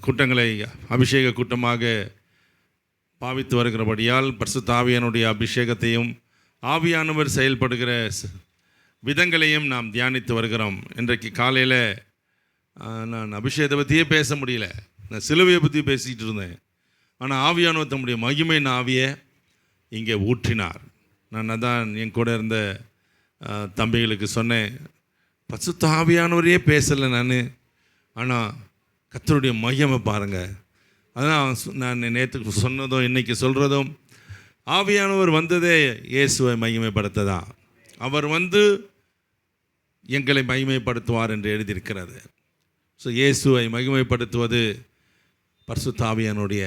கூட்டங்களை அபிஷேக கூட்டமாக பாவித்து வருகிறபடியால் பரிசுத்த ஆவியானுடைய அபிஷேகத்தையும் ஆவியானவர் செயல்படுகிற விதங்களையும் நாம் தியானித்து வருகிறோம். இன்றைக்கு காலையில் நான் அபிஷேகத்தை பற்றியே பேச முடியல, நான் சிலுவையை பற்றி பேசிக்கிட்டு இருந்தேன். ஆனால் ஆவியானவர் தம்முடைய மகிமையின் ஆவியை இங்கே ஊற்றினார். நான் அதான் என் கூட இருந்த தம்பிகளுக்கு சொன்னேன், பரிசுத்த ஆவியானவரையே பேசலை நான், ஆனால் கர்த்தருடைய மகிமை பாருங்கள். அதான் நான் நேற்று சொன்னதும் இன்றைக்கி சொல்கிறதும், ஆவியானவர் வந்ததே இயேசுவை மகிமைப்படுத்ததான். அவர் வந்து எங்களை மகிமைப்படுத்துவார் என்று எழுதியிருக்கிறது. ஸோ இயேசுவை மகிமைப்படுத்துவது பரிசுத்த ஆவியானுடைய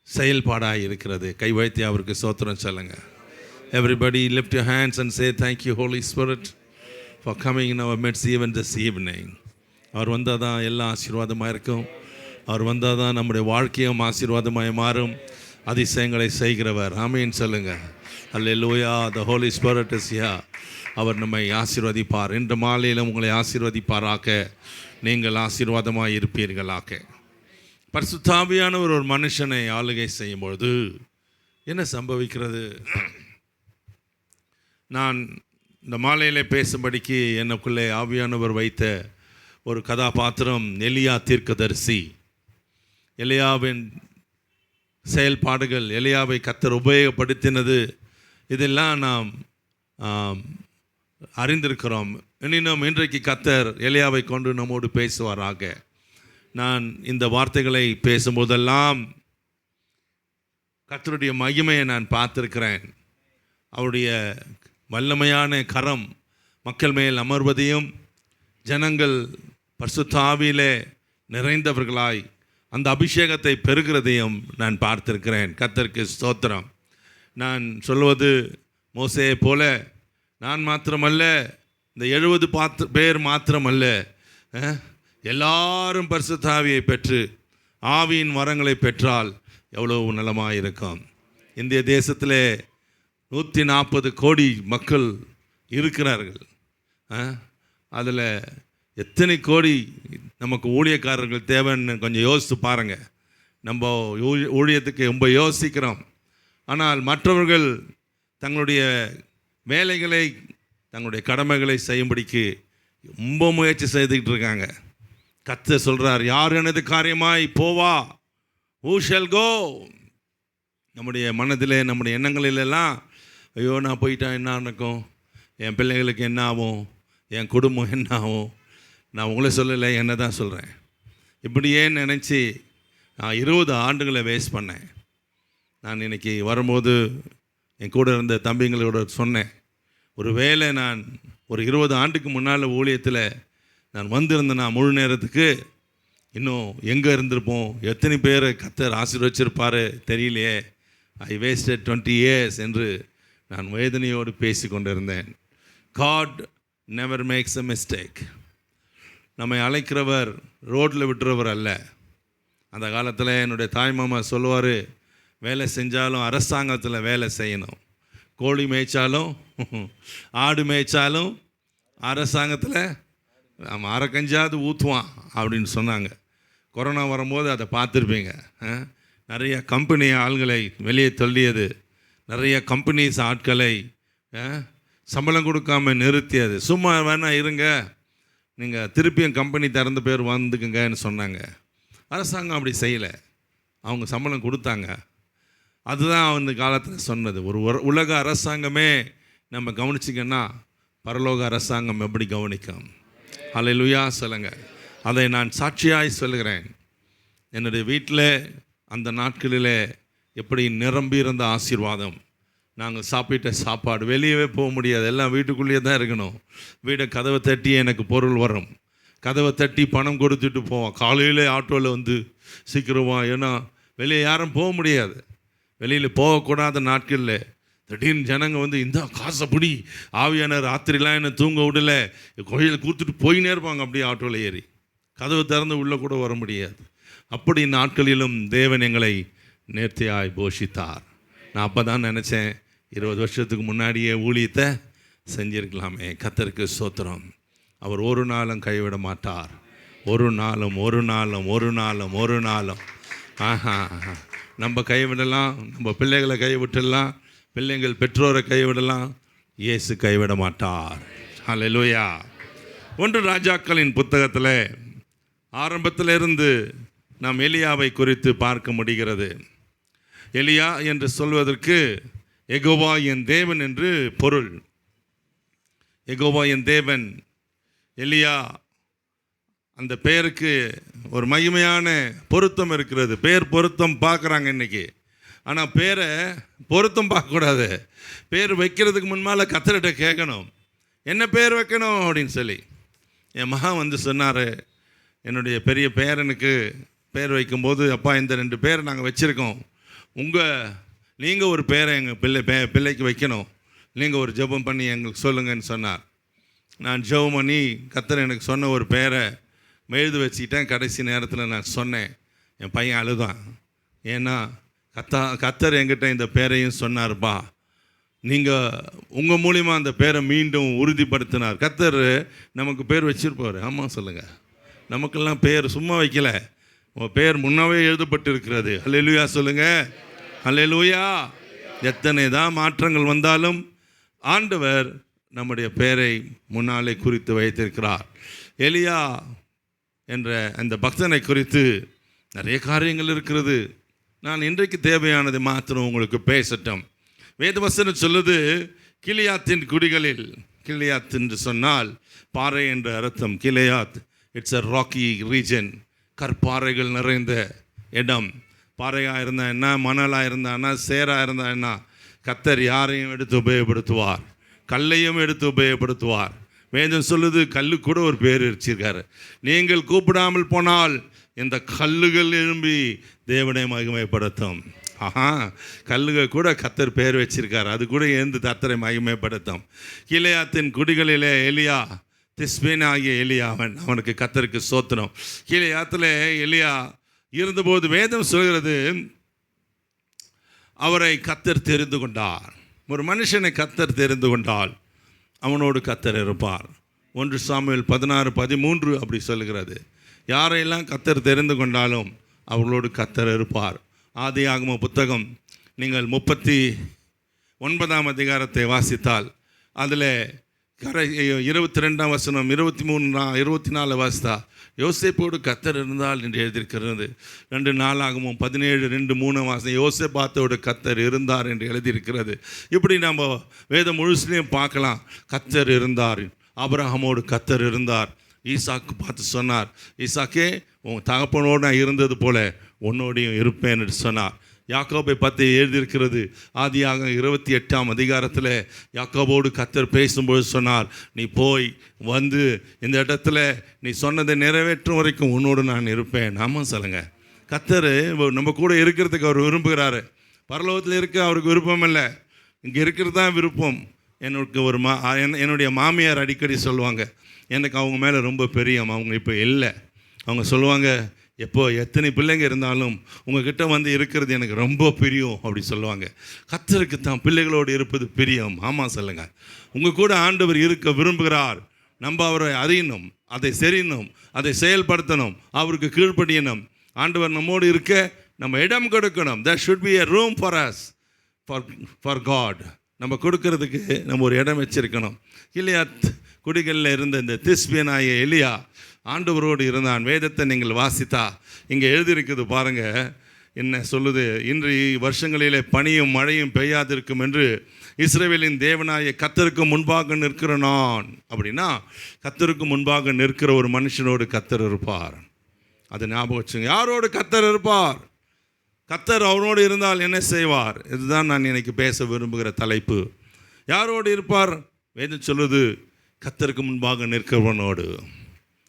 செயல்பாடாக இருக்கிறது. கை வைத்து அவருக்கு ஸ்தோத்திரம் சொல்லுங்கள். Everybody lift your hands and say thank you Holy Spirit for coming in our midst even this evening. அவர் வந்தால் தான் எல்லாம் ஆசீர்வாதமாக இருக்கும். அவர் வந்தால் தான் நம்முடைய வாழ்க்கையும் ஆசீர்வாதமாக மாறும். அதிசயங்களை செய்கிறவர். ஆமீன் சொல்லுங்கள். அல்லேலூயா. The Holy Spirit is here. அவர் நம்மை ஆசீர்வதிப்பார். இன்று மாலையில் உங்களை ஆசீர்வதிப்பாராக. நீங்கள் ஆசீர்வாதமாக இருப்பீர்களாக. பரிசுத்த ஆவியானவர் ஒரு மனுஷனை ஆளுகை செய்யும் பொழுது என்ன சம்பவிக்கிறது? நான் இந்த மாலையில் பேசும்படிக்கு எனக்குள்ளே ஆவியானவர் வைத்த ஒரு கதாபாத்திரம் எலியா தீர்க்கதரிசி. எலியாவின் செயல்பாடுகள், எலியாவை கர்த்தர் உபயோகப்படுத்தினது, இதெல்லாம் நாம் அறிந்திருக்கிறோம். இன்னும் இன்றைக்கு கர்த்தர் எலியாவை கொண்டு நம்மோடு பேசுவாராக. நான் இந்த வார்த்தைகளை பேசும்போதெல்லாம் கர்த்தருடைய மகிமையை நான் பார்த்திருக்கிறேன். அவருடைய வல்லமையான கரம் மக்கள் மேல் அமர்வதையும், ஜனங்கள் பரிசுத்த ஆவியிலே நிறைந்தவர்களாய் அந்த அபிஷேகத்தை பெறுகிறதையும் நான் பார்த்திருக்கிறேன். கர்த்தருக்கு ஸ்தோத்திரம். நான் சொல்வது மோசேயை போல நான் மாத்திரமல்ல, இந்த 70 பேர் மாத்திரமல்ல, எல்லாரும் பரிசுத்த ஆவியை பெற்று ஆவியின் வரங்களை பெற்றால் எவ்வளவு நலமாக இருக்கும். இந்திய தேசத்தில் 140 கோடி மக்கள் இருக்கிறார்கள். அதில் எத்தனை கோடி நமக்கு ஊழியக்காரர்கள் தேவைன்னு கொஞ்சம் யோசித்து பாருங்கள். நம்ம ஊழியத்துக்கு ரொம்ப யோசிக்கிறோம், ஆனால் மற்றவர்கள் தங்களுடைய வேலைகளை, தங்களுடைய கடமைகளை செய்யும்படிக்கு ரொம்ப முயற்சி செய்துக்கிட்டு இருக்காங்க. கர்த்தர் சொல்கிறார், யார் எனது காரியமாய் போவா? who shall go? நம்முடைய மனதிலே, நம்முடைய எண்ணங்களிலெல்லாம், ஐயோ நான் போயிட்டா என்ன நடக்கும், என் பிள்ளைகளுக்கு என்ன ஆகும், என் குடும்பம் என்ன ஆகும். நான் உங்களை சொல்லலை, என்ன தான் சொல்கிறேன். இப்படியே நினச்சி நான் 20 ஆண்டுகளை வேஸ்ட் பண்ணேன். நான் இன்றைக்கி வரும்போது என் கூட இருந்த தம்பிங்களோட சொன்னேன், ஒரு வேளை நான் ஒரு 20 ஆண்டுக்கு முன்னால் ஊழியத்தில் நான் வந்திருந்தேன், நான் முழு நேரத்துக்கு இன்னும் எங்கே இருந்திருப்போம், எத்தனை பேர் கர்த்தர் ஆசீர்வச்சிருப்பார் தெரியலையே. ஐ வேஸ்டட் 20 years என்று நான் வேதனையோடு பேசி கொண்டிருந்தேன். God never makes a mistake. நம்மை அழைக்கிறவர் ரோட்டில் விட்டுறவர் அல்ல. அந்த காலத்தில் என்னுடைய தாய்மாமா சொல்லுவார், வேலை செஞ்சாலும் அரசாங்கத்தில் வேலை செய்யணும், கோழி மேய்ச்சாலும் ஆடு மேய்ச்சாலும் அரசாங்கத்தில் அரைக்கஞ்சாவது ஊற்றுவான் அப்படின்னு சொன்னாங்க. கொரோனா வரும்போது அதை பார்த்துருப்பீங்க. நிறைய கம்பெனி ஆள்களை வெளியே தள்ளியது, நிறைய கம்பெனிஸ் ஆட்களை சம்பளம் கொடுக்காம நிறுத்தியது. சும்மா வேணா இருங்க, நீங்கள் திருப்பியும் கம்பெனி திறந்த பேர் வந்துக்குங்கன்னு சொன்னாங்க. அரசாங்கம் அப்படி செய்யலை, அவங்க சம்பளம் கொடுத்தாங்க. அதுதான் அந்த காலத்தில் சொன்னது. ஒரு உலக அரசாங்கமே நம்ம கவனிச்சிங்கன்னா பரலோக அரசாங்கம் எப்படி கவனிக்கும்? அல்லேலூயா சொல்லுங்க. அதை நான் சாட்சியாய் சொல்கிறேன். என்னுடைய வீட்டில் அந்த நாட்களில் எப்படி நிரம்பி இருந்த ஆசீர்வாதம். நாங்கள் சாப்பிட்ட சாப்பாடு வெளியவே போக முடியாது, எல்லாம் வீட்டுக்குள்ளேயே தான் இருக்கணும். வீடை கதவை தட்டி எனக்கு பொருள் வரும், கதவை தட்டி பணம் கொடுத்துட்டு போவோம். காலையில் ஆட்டோவில் வந்து சீக்கிரமா, ஏன்னா வெளியே யாரும் போக முடியாது. வெளியில் போகக்கூடாத நாட்களில் திடீர்னு ஜனங்க வந்து இந்த காசை பிடி, ஆவியான ராத்திரிலாம் என்ன தூங்க விடல, கோயிலில் கொடுத்துட்டு போயினே இருப்பாங்க. அப்படியே ஆட்டோவில் ஏறி கதவு திறந்து உள்ளே கூட வர முடியாது. அப்படி நாட்களிலும் தேவன் எங்களை நேர்த்தியாய் போஷித்தார். நான் அப்போ தான் நினச்சேன், 20 வருஷத்துக்கு முன்னாடியே ஊழியத்தை செஞ்சிருக்கலாமே. கர்த்தருக்கு ஸ்தோத்திரம். அவர் ஒரு நாளும் கைவிட மாட்டார், ஒரு நாளும் ஒரு நாளும் ஒரு நாளும் ஒரு நாளும் ஆஹா, நம்ம கைவிடலாம், நம்ம பிள்ளைகளை கைவிட்டுடலாம், பிள்ளைங்கள் பெற்றோரை கைவிடலாம், இயேசு கைவிட மாட்டார். ஹல்லேலூயா. ஒன்று ராஜாக்களின் புத்தகத்தில் ஆரம்பத்தில் இருந்து நாம் எலியாவை குறித்து பார்க்க முடிகிறது. எலியா என்று சொல்வதற்கு யெகோவா என் தேவன் என்று பொருள். யெகோவா என் தேவன். எலியா அந்த பெயருக்கு ஒரு மகிமையான பொருத்தம் இருக்கிறது. பெயர் பொருத்தம் பார்க்குறாங்க இன்றைக்கி. ஆனால் பேரை பொருத்தம் பார்க்கக்கூடாது. பேர் வைக்கிறதுக்கு முன்னால் கர்த்தர்கிட்ட கேட்கணும், என்ன பேர் வைக்கணும் அப்படின்னு சொல்லி. என் மகன் வந்து சொன்னார், என்னுடைய பெரிய பேரனுக்கு பேர் வைக்கும்போது, அப்பா இந்த 2 பேரை நாங்கள் வச்சுருக்கோம், நீங்கள் ஒரு பேரை எங்கள் பிள்ளைக்கு வைக்கணும், நீங்கள் ஒரு ஜெபம் பண்ணி எங்களுக்கு சொல்லுங்கன்னு சொன்னார். நான் ஜெபம் பண்ணி கர்த்தர் எனக்கு சொன்ன ஒரு பேரை எழுதி வச்சுக்கிட்டேன். கடைசி நேரத்தில் நான் சொன்னேன், என் பையன் அழுதான். ஏன்னா கர்த்தர் என்கிட்ட இந்த பேரையும் சொன்னார்ப்பா, நீங்கள் உங்கள் மூலிமா அந்த பேரை மீண்டும் உறுதிப்படுத்தினார். கர்த்தர் நமக்கு பேர் வச்சுருப்பார். ஆமாம் சொல்லுங்கள். நமக்கெல்லாம் பேர் சும்மா வைக்கலை, உங்கள் பேர் முன்னாவே எழுதப்பட்டு இருக்கிறது. ஹல்லேலூயா சொல்லுங்கள். ஹல்லேலூயா. எத்தனை தான் மாற்றங்கள் வந்தாலும் ஆண்டவர் நம்முடைய பெயரை முன்னாலே குறித்து வைத்திருக்கிறார். எலியா என்ற அந்த பக்தனை குறித்து நிறைய காரியங்கள் இருக்கிறது. நான் இன்றைக்கு தேவையானது மாத்திரம் உங்களுக்கு பேசட்டும். வேதவசனம் சொல்லுது, கிலியாத்தின் குடிகளில், கிலியாத் என்று சொன்னால் பாறை என்ற அர்த்தம். கிலியாத் இட்ஸ் அ ராக்கி ரீஜன், கற்பாறைகள் நிறைந்த இடம். பாறையாக இருந்தா என்ன, மணலாக இருந்தா என்ன, சேராக இருந்தா என்ன, கர்த்தர் யாரையும் எடுத்து உபயோகப்படுத்துவார், கல்லையும் எடுத்து உபயோகப்படுத்துவார். வேதம் சொல்லுது, கல்லு கூட ஒரு பேர் வச்சிருக்காரு. நீங்கள் கூப்பிடாமல் போனால் இந்த கல்லுகள் எழும்பி தேவனை மகிமைப்படுத்தும். ஆஹா, கல்லுகள் கூட கர்த்தர் பேர் வச்சிருக்கார், அது கூட எழுந்து கர்த்தரை மகிமைப்படுத்தும். கிலியாத்தின் குடிகளிலே எலியா, திஸ்பேன் ஆகிய எலியா அவனுக்கு கர்த்தருக்கு ஸ்தோத்திரம். கிலியாத்தில் எலியா இருந்தபோது வேதம் சொல்கிறது, அவரை கர்த்தர் தெரிந்து கொண்டார். ஒரு மனுஷனை கர்த்தர் தெரிந்து கொண்டால் அவனோடு கர்த்தர் இருப்பார். 1 சாமுவேல் 16:13 அப்படி சொல்கிறது. யாரையெல்லாம் கர்த்தர் தெரிந்து கொண்டாலும் அவர்களோடு கர்த்தர் இருப்பார். ஆதியாகம புத்தகம் நீங்கள் 39ஆம் அதிகாரத்தை வாசித்தால் அதில் 22ஆம் வசனம், 23-24 வாசித்தா யோசேப்போடு கர்த்தர் இருந்தால் என்று எழுதியிருக்கிறது. 2 நாளாகமும் 17:2-3 வாசம் யோசேப்பாத்தோடு கர்த்தர் இருந்தார் என்று எழுதியிருக்கிறது. இப்படி நம்ம வேதம் முழுசுலையும் பார்க்கலாம். கர்த்தர் இருந்தார். ஆபிரகாமோடு கர்த்தர் இருந்தார். ஈசாக்கு பார்த்து சொன்னார், ஈசாக்கே உன் தகப்பனோடு நான் இருந்தது போல உன்னோடையும் இருப்பேன் என்று சொன்னார். யாக்கோபை பற்றி எழுதியிருக்கிறது. ஆதியாக 28ஆம் அதிகாரத்தில் யாக்கோபோடு கர்த்தர் பேசும்போது சொன்னார், நீ போய் வந்து இந்த இடத்துல நீ சொன்னதை நிறைவேற்றும் வரைக்கும் உன்னோடு நான் இருப்பேன். ஆமாம் சொல்லுங்கள். கர்த்தர் நம்ம கூட இருக்கிறதுக்கு அவர் விரும்புகிறாரு. பரலோகத்தில் இருக்க அவருக்கு விருப்பம் இல்லை, இங்கே இருக்கிறது தான் விருப்பம். என்னுடைய மாமியார் அடிக்கடி சொல்லுவாங்க, எனக்கு அவங்க மேலே ரொம்ப பிரியம். அவங்க இப்போ இல்லை. அவங்க சொல்லுவாங்க, எத்தனை பிள்ளைங்க இருந்தாலும் உங்ககிட்ட வந்து இருக்கிறது எனக்கு ரொம்ப பிரியம் அப்படி சொல்லுவாங்க. கர்த்தருக்கு தான் பிள்ளைகளோடு இருப்பது பிரியம். ஆமாம் சொல்லுங்கள். உங்கள் கூட ஆண்டவர் இருக்க விரும்புகிறார். நம்ம அவரை அறியணும், அதை செறியணும், அதை செயல்படுத்தணும், அவருக்கு கீழ்ப்படியணும். ஆண்டவர் நம்மோடு இருக்க நம்ம இடம் கொடுக்கணும். there should be a room for us, for God. நம்ம கொடுக்கறதுக்கு நம்ம ஒரு இடம் வச்சிருக்கணும். கிலியாத் குடிகளில் இருந்த இந்த திஸ்பியனாகிய எலியா ஆண்டவரோடு இருந்தான். வேதத்தை நீங்கள் வாசித்தா இங்கே எழுதியிருக்குது பாருங்கள், என்ன சொல்லுது. இன்று வருஷங்களிலே பனியும் மழையும் பெய்யாதிருக்கும் என்று இஸ்ரவேலின் தேவனாகிய கர்த்தருக்கு முன்பாக நிற்கிற நான். அப்படின்னா கர்த்தருக்கு முன்பாக நிற்கிற ஒரு மனுஷனோடு கர்த்தர் இருப்பார். அதை ஞாபகம் வச்சுங்க. யாரோடு கர்த்தர் இருப்பார்? கர்த்தர் அவரோடு இருந்தால் என்ன செய்வார்? இதுதான் நான் இன்னைக்கு பேச விரும்புகிற தலைப்பு. யாரோடு இருப்பார்? வேதம் சொல்லுது, கர்த்தருக்கு முன்பாக நிற்கிறவனோடு.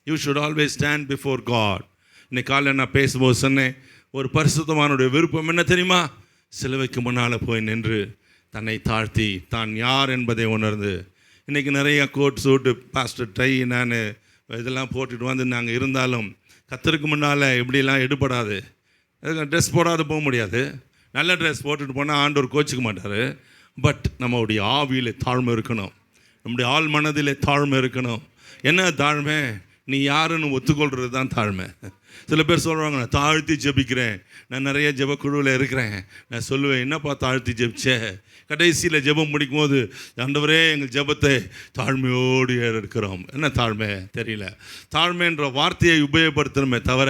You should always stand before God. இன்னைக்கு காலையில் நான் பேசும்போது சொன்னேன், ஒரு பரிசுத்தமானுடைய விருப்பம் என்ன தெரியுமா? சிலுவைக்கு முன்னால் போய் நின்று தன்னை தாழ்த்தி தான் யார் என்பதை உணர்ந்து. இன்றைக்கி நிறைய கோட் சூட்டு பாஸ்டர் டை நான் இதெல்லாம் போட்டுட்டு வந்து நாங்கள் இருந்தாலும் கர்த்தருக்கு முன்னால் இப்படிலாம் எடுபடாது. ட்ரெஸ் போடாது போக முடியாது. நல்ல ட்ரெஸ் போட்டுட்டு போனால் ஆண்டவர் கோச்சிக்க மாட்டார். பட் நம்மளுடைய ஆவியில் தாழ்மை இருக்கணும், நம்முடைய ஆள் மனதிலே தாழ்மை இருக்கணும். என்ன தாழ்மை? நீ யாருன்னு ஒத்துக்கொள்கிறது தான் தாழ்மை. சில பேர் சொல்கிறாங்க, நான் தாழ்த்தி ஜெபிக்கிறேன், நான் நிறைய ஜெபக்குழுவில் இருக்கிறேன். நான் சொல்லுவேன், என்னப்பா தாழ்த்தி ஜெபிச்சே? கடைசியில் ஜெபம் முடிக்கும் போது, ஆண்டவரே எங்கள் ஜெபத்தை தாழ்மையோடு எடுக்கிறோம். என்ன தாழ்மை தெரியல. தாழ்மைன்ற வார்த்தையை உபயோகப்படுத்துகிறோமே தவிர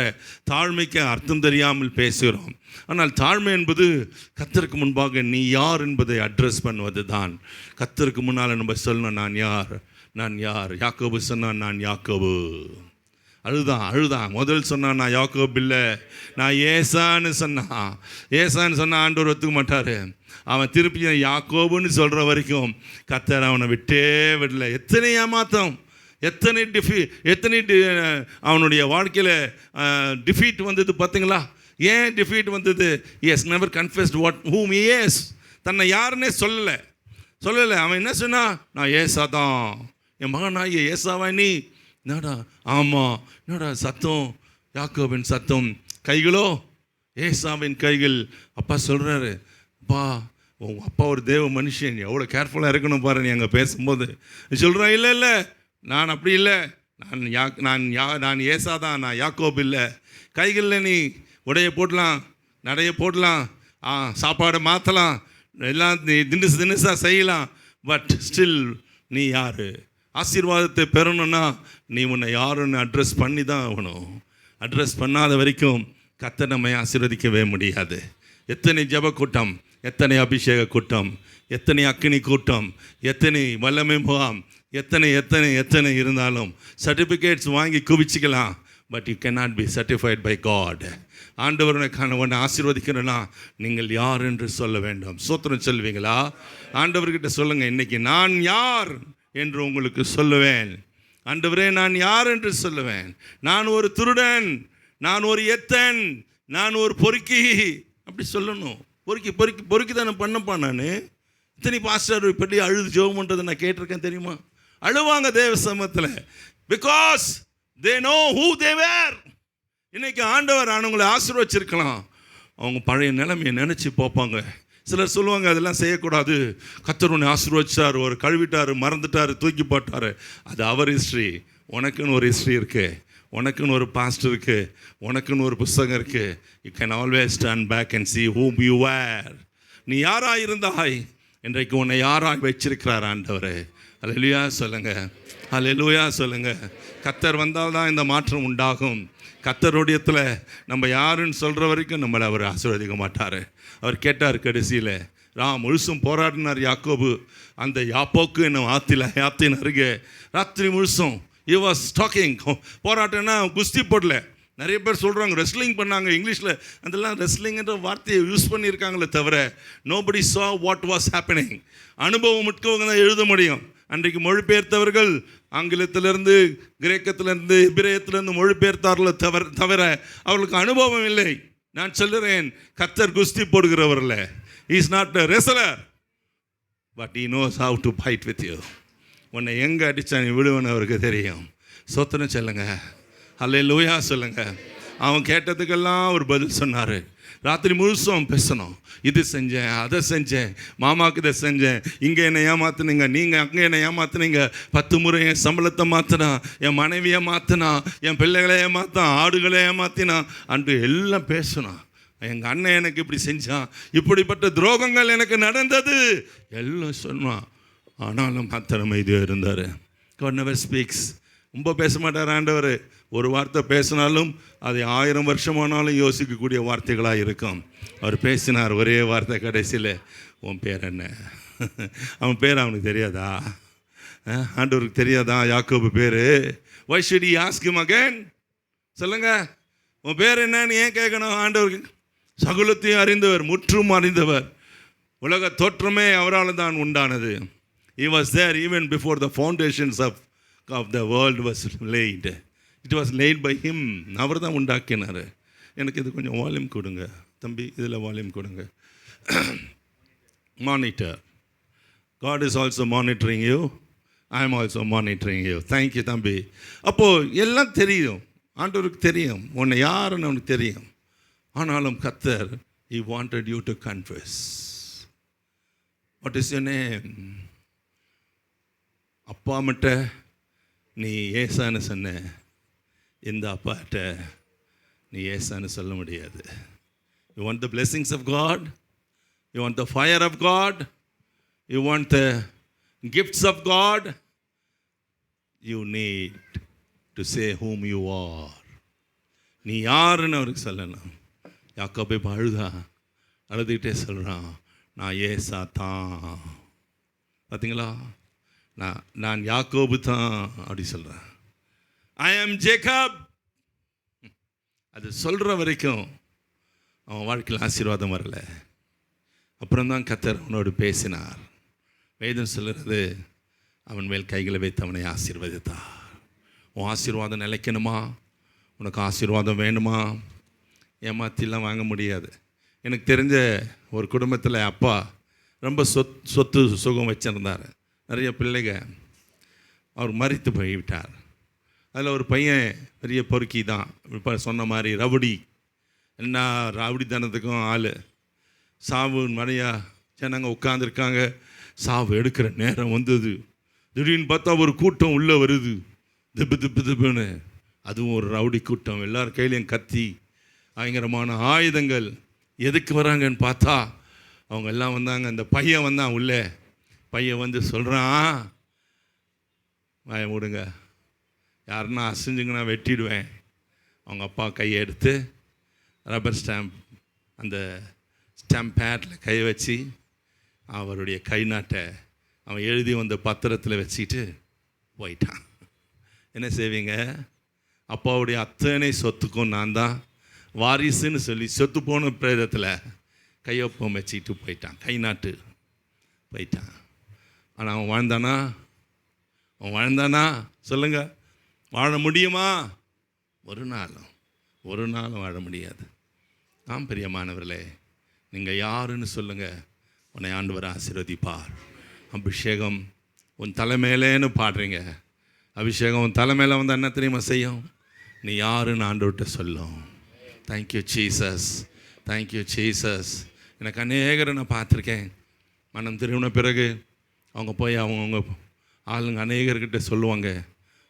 தாழ்மைக்கு அர்த்தம் தெரியாமல் பேசுகிறோம். ஆனால் தாழ்மை என்பது கர்த்தருக்கு முன்பாக நீ யார் என்பதை அட்ரஸ் பண்ணுவது தான். கர்த்தருக்கு முன்னால் நம்ம சொல்லணும், நான் யார், நான் யார். யாக்கோபு சொன்னான், நான் யாக்கோபு. அழுதான் முதல் சொன்னான், நான் யாக்கோபு இல்லை, நான் ஏசான்னு சொன்னான். ஏசான்னு சொன்னால் ஆண்டவர் ஒத்துக்க மாட்டார். அவன் திருப்பி யாக்கோபுன்னு சொல்கிற வரைக்கும் கர்த்தர் அவனை விட்டே விடல. எத்தனை ஏமாத்தம், எத்தனை அவனுடைய வாழ்க்கையில் டிஃபீட் வந்தது பார்த்தீங்களா? ஏன் டிஃபீட் வந்தது? As never confessed whom he is. தன்னை யாருன்னே சொல்லலை. அவன் என்ன சொன்னா, நான் ஏசா தான், என் மகனாகிய ஏசாவா நீ? என்னடா ஆமாம், என்னடா சத்தம், யாக்கோபின் சத்தம், கைகளோ ஏசாவின் கைகள். அப்பா சொல்கிறாரு, அப்பா உங்கள் அப்பா ஒரு தேவ மனுஷன், எவ்வளோ கேர்ஃபுல்லாக இருக்கணும் பாரு. நீ அங்கே பேசும்போது சொல்கிறான், இல்லை நான் அப்படி இல்லை, நான் ஏசா தான், நான் யாக்கோப் இல்லை. கைகளில் நீ உடைய போடலாம், நடைய போடலாம், சாப்பாடை மாற்றலாம், எல்லாம் தினசாக செய்யலாம், பட் ஸ்டில் நீ யார்? ஆசீர்வாதத்தை பெறணும்னா நீ உன்னை யாருன்னு அட்ரஸ் பண்ணி தான் ஆகணும். அட்ரஸ் பண்ணாத வரைக்கும் கர்த்தர் நம்மை ஆசீர்வதிக்கவே முடியாது. எத்தனை ஜெப கூட்டம், எத்தனை அபிஷேக கூட்டம், எத்தனை அக்கினி கூட்டம், எத்தனை வல்லமை முகாம், எத்தனை இருந்தாலும் சர்டிஃபிகேட்ஸ் வாங்கி குவிச்சிக்கலாம், but you cannot be certified by God. ஆண்டவருக்கான ஒன்று ஆசீர்வதிக்கிறேன்னா நீங்கள் யார் என்று சொல்ல வேண்டும். சோத்திரம் சொல்வீங்களா? ஆண்டவர்கிட்ட சொல்லுங்கள், இன்னைக்கு நான் யார் என்று உங்களுக்கு சொல்லுவேன். ஆண்டவரே நான் யார் என்று சொல்லுவேன். நான் ஒரு திருடன், நான் ஒரு எத்தன், நான் ஒரு பொறுக்கி, அப்படி சொல்லணும். பொறுக்கி தானே பண்ணப்பா. நான் இத்தனை பாஸ்டர் இப்படி அழுது ஜெபம் பண்ணுறதை நான் கேட்டிருக்கேன் தெரியுமா? அழுவாங்க தேவ சமூகத்தில். Because they know who they were. இன்னைக்கு ஆண்டவர் அவங்களை ஆசீர்வச்சிருக்கலாம், அவங்க பழைய நிலைமையை நினச்சி பார்ப்பாங்க. சிலர் சொல்லுவாங்க, அதெல்லாம் செய்யக்கூடாது, கர்த்தர் உன்னை ஆசீர்வதிச்சார், ஒரு கழுவிட்டார், மறந்துட்டார், தூக்கி போட்டார். அது அவர் ஹிஸ்ட்ரி. உனக்குன்னு ஒரு ஹிஸ்ட்ரி இருக்குது, உனக்குன்னு ஒரு பாஸ்ட் இருக்குது, உனக்குன்னு ஒரு புஸ்தகம் இருக்குது. You can always turn back and see whom you were. நீ யாராக இருந்தாய், இன்றைக்கு உன்னை யாராக வச்சிருக்கிறார் ஆண்டவர். அல்லேலூயா சொல்லுங்க, அல்லேலூயா சொல்லுங்க. கர்த்தர் வந்தால் தான் இந்த மாற்றம் உண்டாகும். கர்த்தருடையத்தில் நம்ம யாருன்னு சொல்கிற வரைக்கும் நம்மளை அவர் ஆசீர்வதிக்க மாட்டார். அவர் கேட்டார் கடைசியில், முழுசும் போராடினார் யாக்கோபு. அந்த யாப்போக்கு என்னும் ஆத்தின் அருகே ராத்திரி முழுசும் he was talking. போராட்டம்னா குஸ்தி போடல. நிறைய பேர் சொல்கிறாங்க ரெஸ்லிங் பண்ணாங்க. இங்கிலீஷில் அதெல்லாம் ரெஸ்லிங்ன்ற வார்த்தையை யூஸ் பண்ணியிருக்காங்களே தவிர nobody saw what was happening. அனுபவம் மிக்கவங்க தான் எழுத முடியும். அன்றைக்கு மொழிபெயர்த்தவர்கள் ஆங்கிலத்திலிருந்து, கிரேக்கத்திலிருந்து, இபிரேயத்திலிருந்து மொழிபெயர்த்தார்கள் தவிர அவர்களுக்கு அனுபவம் இல்லை. நான் சொல்லுறேன், கர்த்தர் குஸ்தி போடுகிறவர்ல. he is not a wrestler, but he knows how to fight with you. உன்னை எங்கே அடித்தா நீ விடுவன்னு அவருக்கு தெரியும். சோத்திரம் சொல்லுங்க, அல்லேலூயா சொல்லுங்க. அவன் கேட்டதுக்கெல்லாம் ஒரு பதில் சொன்னார். ராத்திரி முழுசும் பேசணும். இது செஞ்சேன், அதை செஞ்சேன், மாமாவுக்கு இதை செஞ்சேன், இங்கே என்னை ஏமாத்துனீங்க, நீங்கள் அங்கே என்னை ஏமாத்துனீங்க, 10 முறை என் சம்பளத்தை மாற்றினா, என் மனைவியை மாற்றினா, என் பிள்ளைகளை ஏமாத்தான், ஆடுகளை ஏமாத்தினா அன்று எல்லாம் பேசணும். எங்கள் அண்ணன் எனக்கு இப்படி செஞ்சான், இப்படிப்பட்ட துரோகங்கள் எனக்கு நடந்தது எல்லாம் சொன்னான். ஆனாலும் கர்த்தர் அமைதியாக இருந்தார். God never speaks. ரொம்ப பேச மாட்டார் ஆண்டவர். ஒரு வார்த்தை பேசினாலும் அதை 1000 வருஷமானாலும் யோசிக்கக்கூடிய வார்த்தைகளாக இருக்கும். அவர் பேசினார் ஒரே வார்த்தை கடைசியில், உன் பேர் என்ன? அவன் பேர் அவனுக்கு தெரியாதா? ஆண்டவருக்கு தெரியாதா யாக்கோபு பேர்? why should he ask him again? சொல்லுங்க, உன் பேர் என்னன்னு ஏன் கேட்கணும் ஆண்டவருக்கு? சகுலத்தையும் அறிந்தவர், முற்றும் அறிந்தவர். உலக தோற்றமே அவரால் தான் உண்டானது. he was there even before the foundations of the world was laid. It was laid by him. அவர் தான் உண்டாக்கினார். எனக்கு இது கொஞ்சம் வால்யூம் கொடுங்க தம்பி, இதில் வால்யூம் கொடுங்க. Monitor. God is also monitoring you. I am also monitoring you. Thank you தம்பி. அப்போது எல்லாம் தெரியும், ஆண்டவருக்கு தெரியும் உன்னை யாருன்னு அவனுக்கு தெரியும். ஆனாலும் கர்த்தர், he wanted you to confess. What is your name? அப்பா மட்ட நீ ஏசான்னு சொன்ன, இந்த அப்பாட்ட நீ ஏசான்னு சொல்ல முடியாது. You want the blessings of God, you want the fire of God, you want the gifts of God, you need to say whom you are. நீ யாருன்னு அவருக்கு சொல்லணும். யாக்கோபு இப்போ அழுதுகிட்டே சொல்கிறான், நான் ஏசா தான். பார்த்தீங்களா, நான் யாக்கோபு தான் அப்படி சொல்கிறேன். ஐ ஆம் ஜேக்கப். அது சொல்கிற வரைக்கும் அவன் வாழ்க்கையில் ஆசீர்வாதம் வரல. அப்புறம்தான் கர்த்தர் அவனோடு பேசினார். வேதம் சொல்கிறது, அவன் மேல் கைகளை வைத்து அவனை ஆசீர்வதித்தார். உன் ஆசீர்வாதம் நிலைக்கணுமா, உனக்கு ஆசீர்வாதம் வேணுமா, ஏமாத்திலாம் வாங்க முடியாது. எனக்கு தெரிஞ்ச ஒரு குடும்பத்தில் அப்பா ரொம்ப சொத்து சுகம் வச்சுருந்தார், நிறைய பிள்ளைங்க. அவர் மரித்து போய்விட்டார். அதில் ஒரு பையன் பெரிய பொறுக்கி தான், இப்போ சொன்ன மாதிரி ரவுடி. என்ன ரவுடித்தனத்துக்கும் ஆள். சாவு மழையா ஜனங்க உட்காந்துருக்காங்க, சாவு எடுக்கிற நேரம் வந்தது. திடீர்னு பார்த்தா ஒரு கூட்டம் உள்ளே வருது, திப்பு திப்பு திப்புன்னு. அதுவும் ஒரு ரவுடி கூட்டம், எல்லார் கையிலையும் கத்தி, பயங்கரமான ஆயுதங்கள். எதுக்கு வராங்கன்னு பார்த்தா அவங்க எல்லாம் வந்தாங்க. அந்த பையன் வந்தான் உள்ளே. பையன் வந்து சொல்கிறான், வாய மூடுங்க, யாருன்னா அசைஞ்சுங்கன்னா வெட்டிடுவேன். அவங்க அப்பா கையை எடுத்து ரப்பர் ஸ்டாம்ப், அந்த ஸ்டாம்ப் பேட்டில் கை வச்சு அவருடைய கை நாட்டை அவன் எழுதி வந்த பத்திரத்தில் வச்சுக்கிட்டு போயிட்டான். என்ன செய்வீங்க? அப்பாவுடைய அத்தனை சொத்துக்கும் நான் தான் வாரிசுன்னு சொல்லி சொத்து போன பிரேதத்தில் கையொப்பம் வச்சுக்கிட்டு போயிட்டான், கை நாட்டு போயிட்டான். ஆனால் அவன் வாழ்ந்தானா? அவன் வாழ்ந்தானா? சொல்லுங்கள், வாழ முடியுமா? ஒரு நாளும் வாழ முடியாது. ஆம் பிரியமானவர்களே, நீங்கள் யாருன்னு சொல்லுங்கள், உன்னை ஆண்டவர் ஆசீர்வதிப்பார். அபிஷேகம் உன் தலைமையிலேன்னு பாடுறீங்க. அபிஷேகம் உன் தலைமையில் வந்து என்ன தெரியுமா செய்யும்? நீ யாருன்னு ஆண்டவர்கிட்ட சொல்லும். Thank you Jesus, thank you Jesus. எனக்கு அநேகரை நான் பார்த்துருக்கேன். மனம் திரும்பின பிறகு அவங்க போய் அவங்கவுங்க ஆளுங்க அநேகர்கிட்ட சொல்லுவாங்க,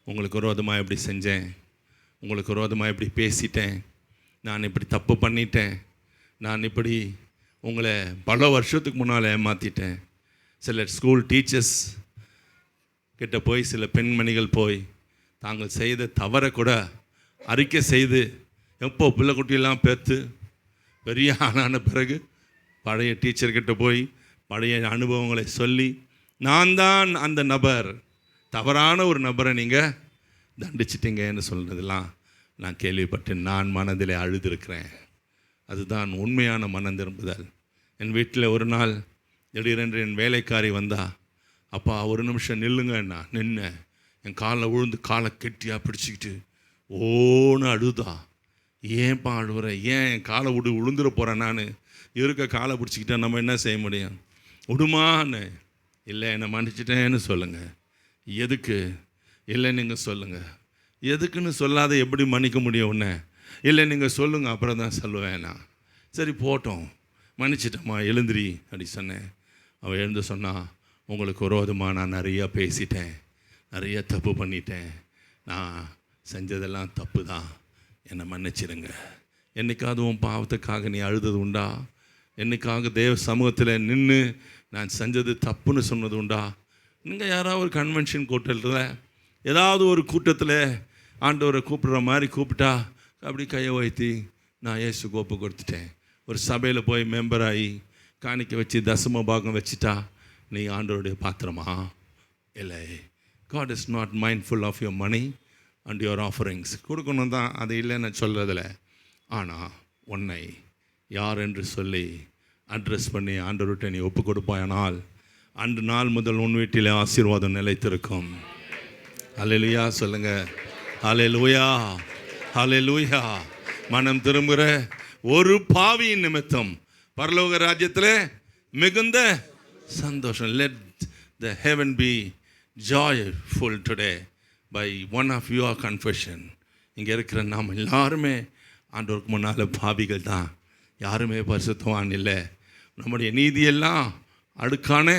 உங்களுக்கு விரோதமாக எப்படி செஞ்சேன், உங்களுக்கு விரோதமாக எப்படி பேசிட்டேன், நான் இப்படி தப்பு பண்ணிட்டேன், நான் இப்படி உங்களை பல வருஷத்துக்கு முன்னால் ஏமாற்றிட்டேன். சில ஸ்கூல் டீச்சர்ஸ் கிட்ட போய், சில பெண்மணிகள் போய் தாங்கள் செய்த தவறை கூட அறிக்கை செய்து, எப்போ பிள்ளை குட்டியெல்லாம் பேர்த்து பெரிய ஆளான பிறகு பழைய டீச்சர்கிட்ட போய் பழைய அனுபவங்களை சொல்லி, நான் தான் அந்த நபர், தவறான ஒரு நபரை நீங்கள் தண்டிச்சிட்டிங்கன்னு சொல்கிறதெல்லாம் நான் கேள்விப்பட்டேன். நான் மனதில் அழுதுருக்கிறேன். அதுதான் உண்மையான மனம் திரும்புதல். என் வீட்டில் ஒரு நாள் திடீரென்று என் வேலைக்காரி வந்தா, அப்பா ஒரு நிமிஷம் நில்லுங்கன்னா நின்னேன். என் காலை விழுந்து காலை கெட்டியாக பிடிச்சிக்கிட்டு ஓன்னு அழுதா. ஏன்ப்பா அழுவுற? ஏன் என் காலை விழுந்துட போகிறேன்? நான் இருக்க காலை பிடிச்சிக்கிட்டா நம்ம என்ன செய்ய முடியும்? விடுமான்னு. இல்லை, என்னை மன்னிச்சிட்டேன்னு சொல்லுங்கள். எதுக்கு? இல்லை நீங்கள் சொல்லுங்கள். எதுக்குன்னு சொல்லாத எப்படி மன்னிக்க முடியும் உன்னை? இல்லை நீங்கள் சொல்லுங்கள், அப்புறம் தான் சொல்லுவேன் நான். சரி போட்டோம், மன்னிச்சிட்டம்மா, எழுந்திரி அப்படி சொன்னேன். அவள் எழுந்து சொன்னா, உங்களுக்கு விரோதமாக நான் நிறையா பேசிட்டேன், நிறைய தப்பு பண்ணிட்டேன், நான் செஞ்சதெல்லாம் தப்பு தான், என்னை மன்னிச்சிடுங்க. என்றைக்காவது உன் பாவத்துக்காக நீ அழுதது உண்டா? என்றைக்காக தேவ சமூகத்தில் நின்று நான் செஞ்சது தப்புன்னு சொன்னது உண்டா? நீங்கள் யாராவது ஒரு கன்வென்ஷன் கூட்டத்தில், ஏதாவது ஒரு கூட்டத்தில் ஆண்டவரை கூப்பிடுற மாதிரி கூப்பிட்டா அப்படி கையை வைத்தி நான் இயேசு கோப்பு கொடுத்துட்டேன். ஒரு சபையில் போய் மெம்பர் ஆகி காணிக்க வச்சு தசம பாகம் வச்சுட்டா நீ ஆண்டவருடைய பாத்திரமா? இல்லை. God is not mindful of your money and your offerings. கொடுக்கணும் தான், அது இல்லைன்னு சொல்கிறதில்ல. ஆனால் உன்னை யார் என்று சொல்லி அட்ரஸ் பண்ணி ஆண்டவர்கிட்ட நீ ஒப்பு கொடுப்பாயானால் அன்று நாள் முதல் உன் வீட்டில் ஆசீர்வாதம் நிலைத்திருக்கும். அல்லேலூயா சொல்லுங்கள். அல்லேலூயா, அல்லேலூயா. மனம் திரும்புகிற ஒரு பாவியின் நிமித்தம் பரலோக ராஜ்யத்தில் மிகுந்த சந்தோஷம். Let the heaven be joyful today by one of your confession. இங்கே இருக்கிற நாம் எல்லாருமே ஆண்டவருக்கு முன்னால் பாவிகள் தான். யாருமே பரிசுத்தவான் இல்லை. நம்முடைய நீதியெல்லாம் அடுக்கான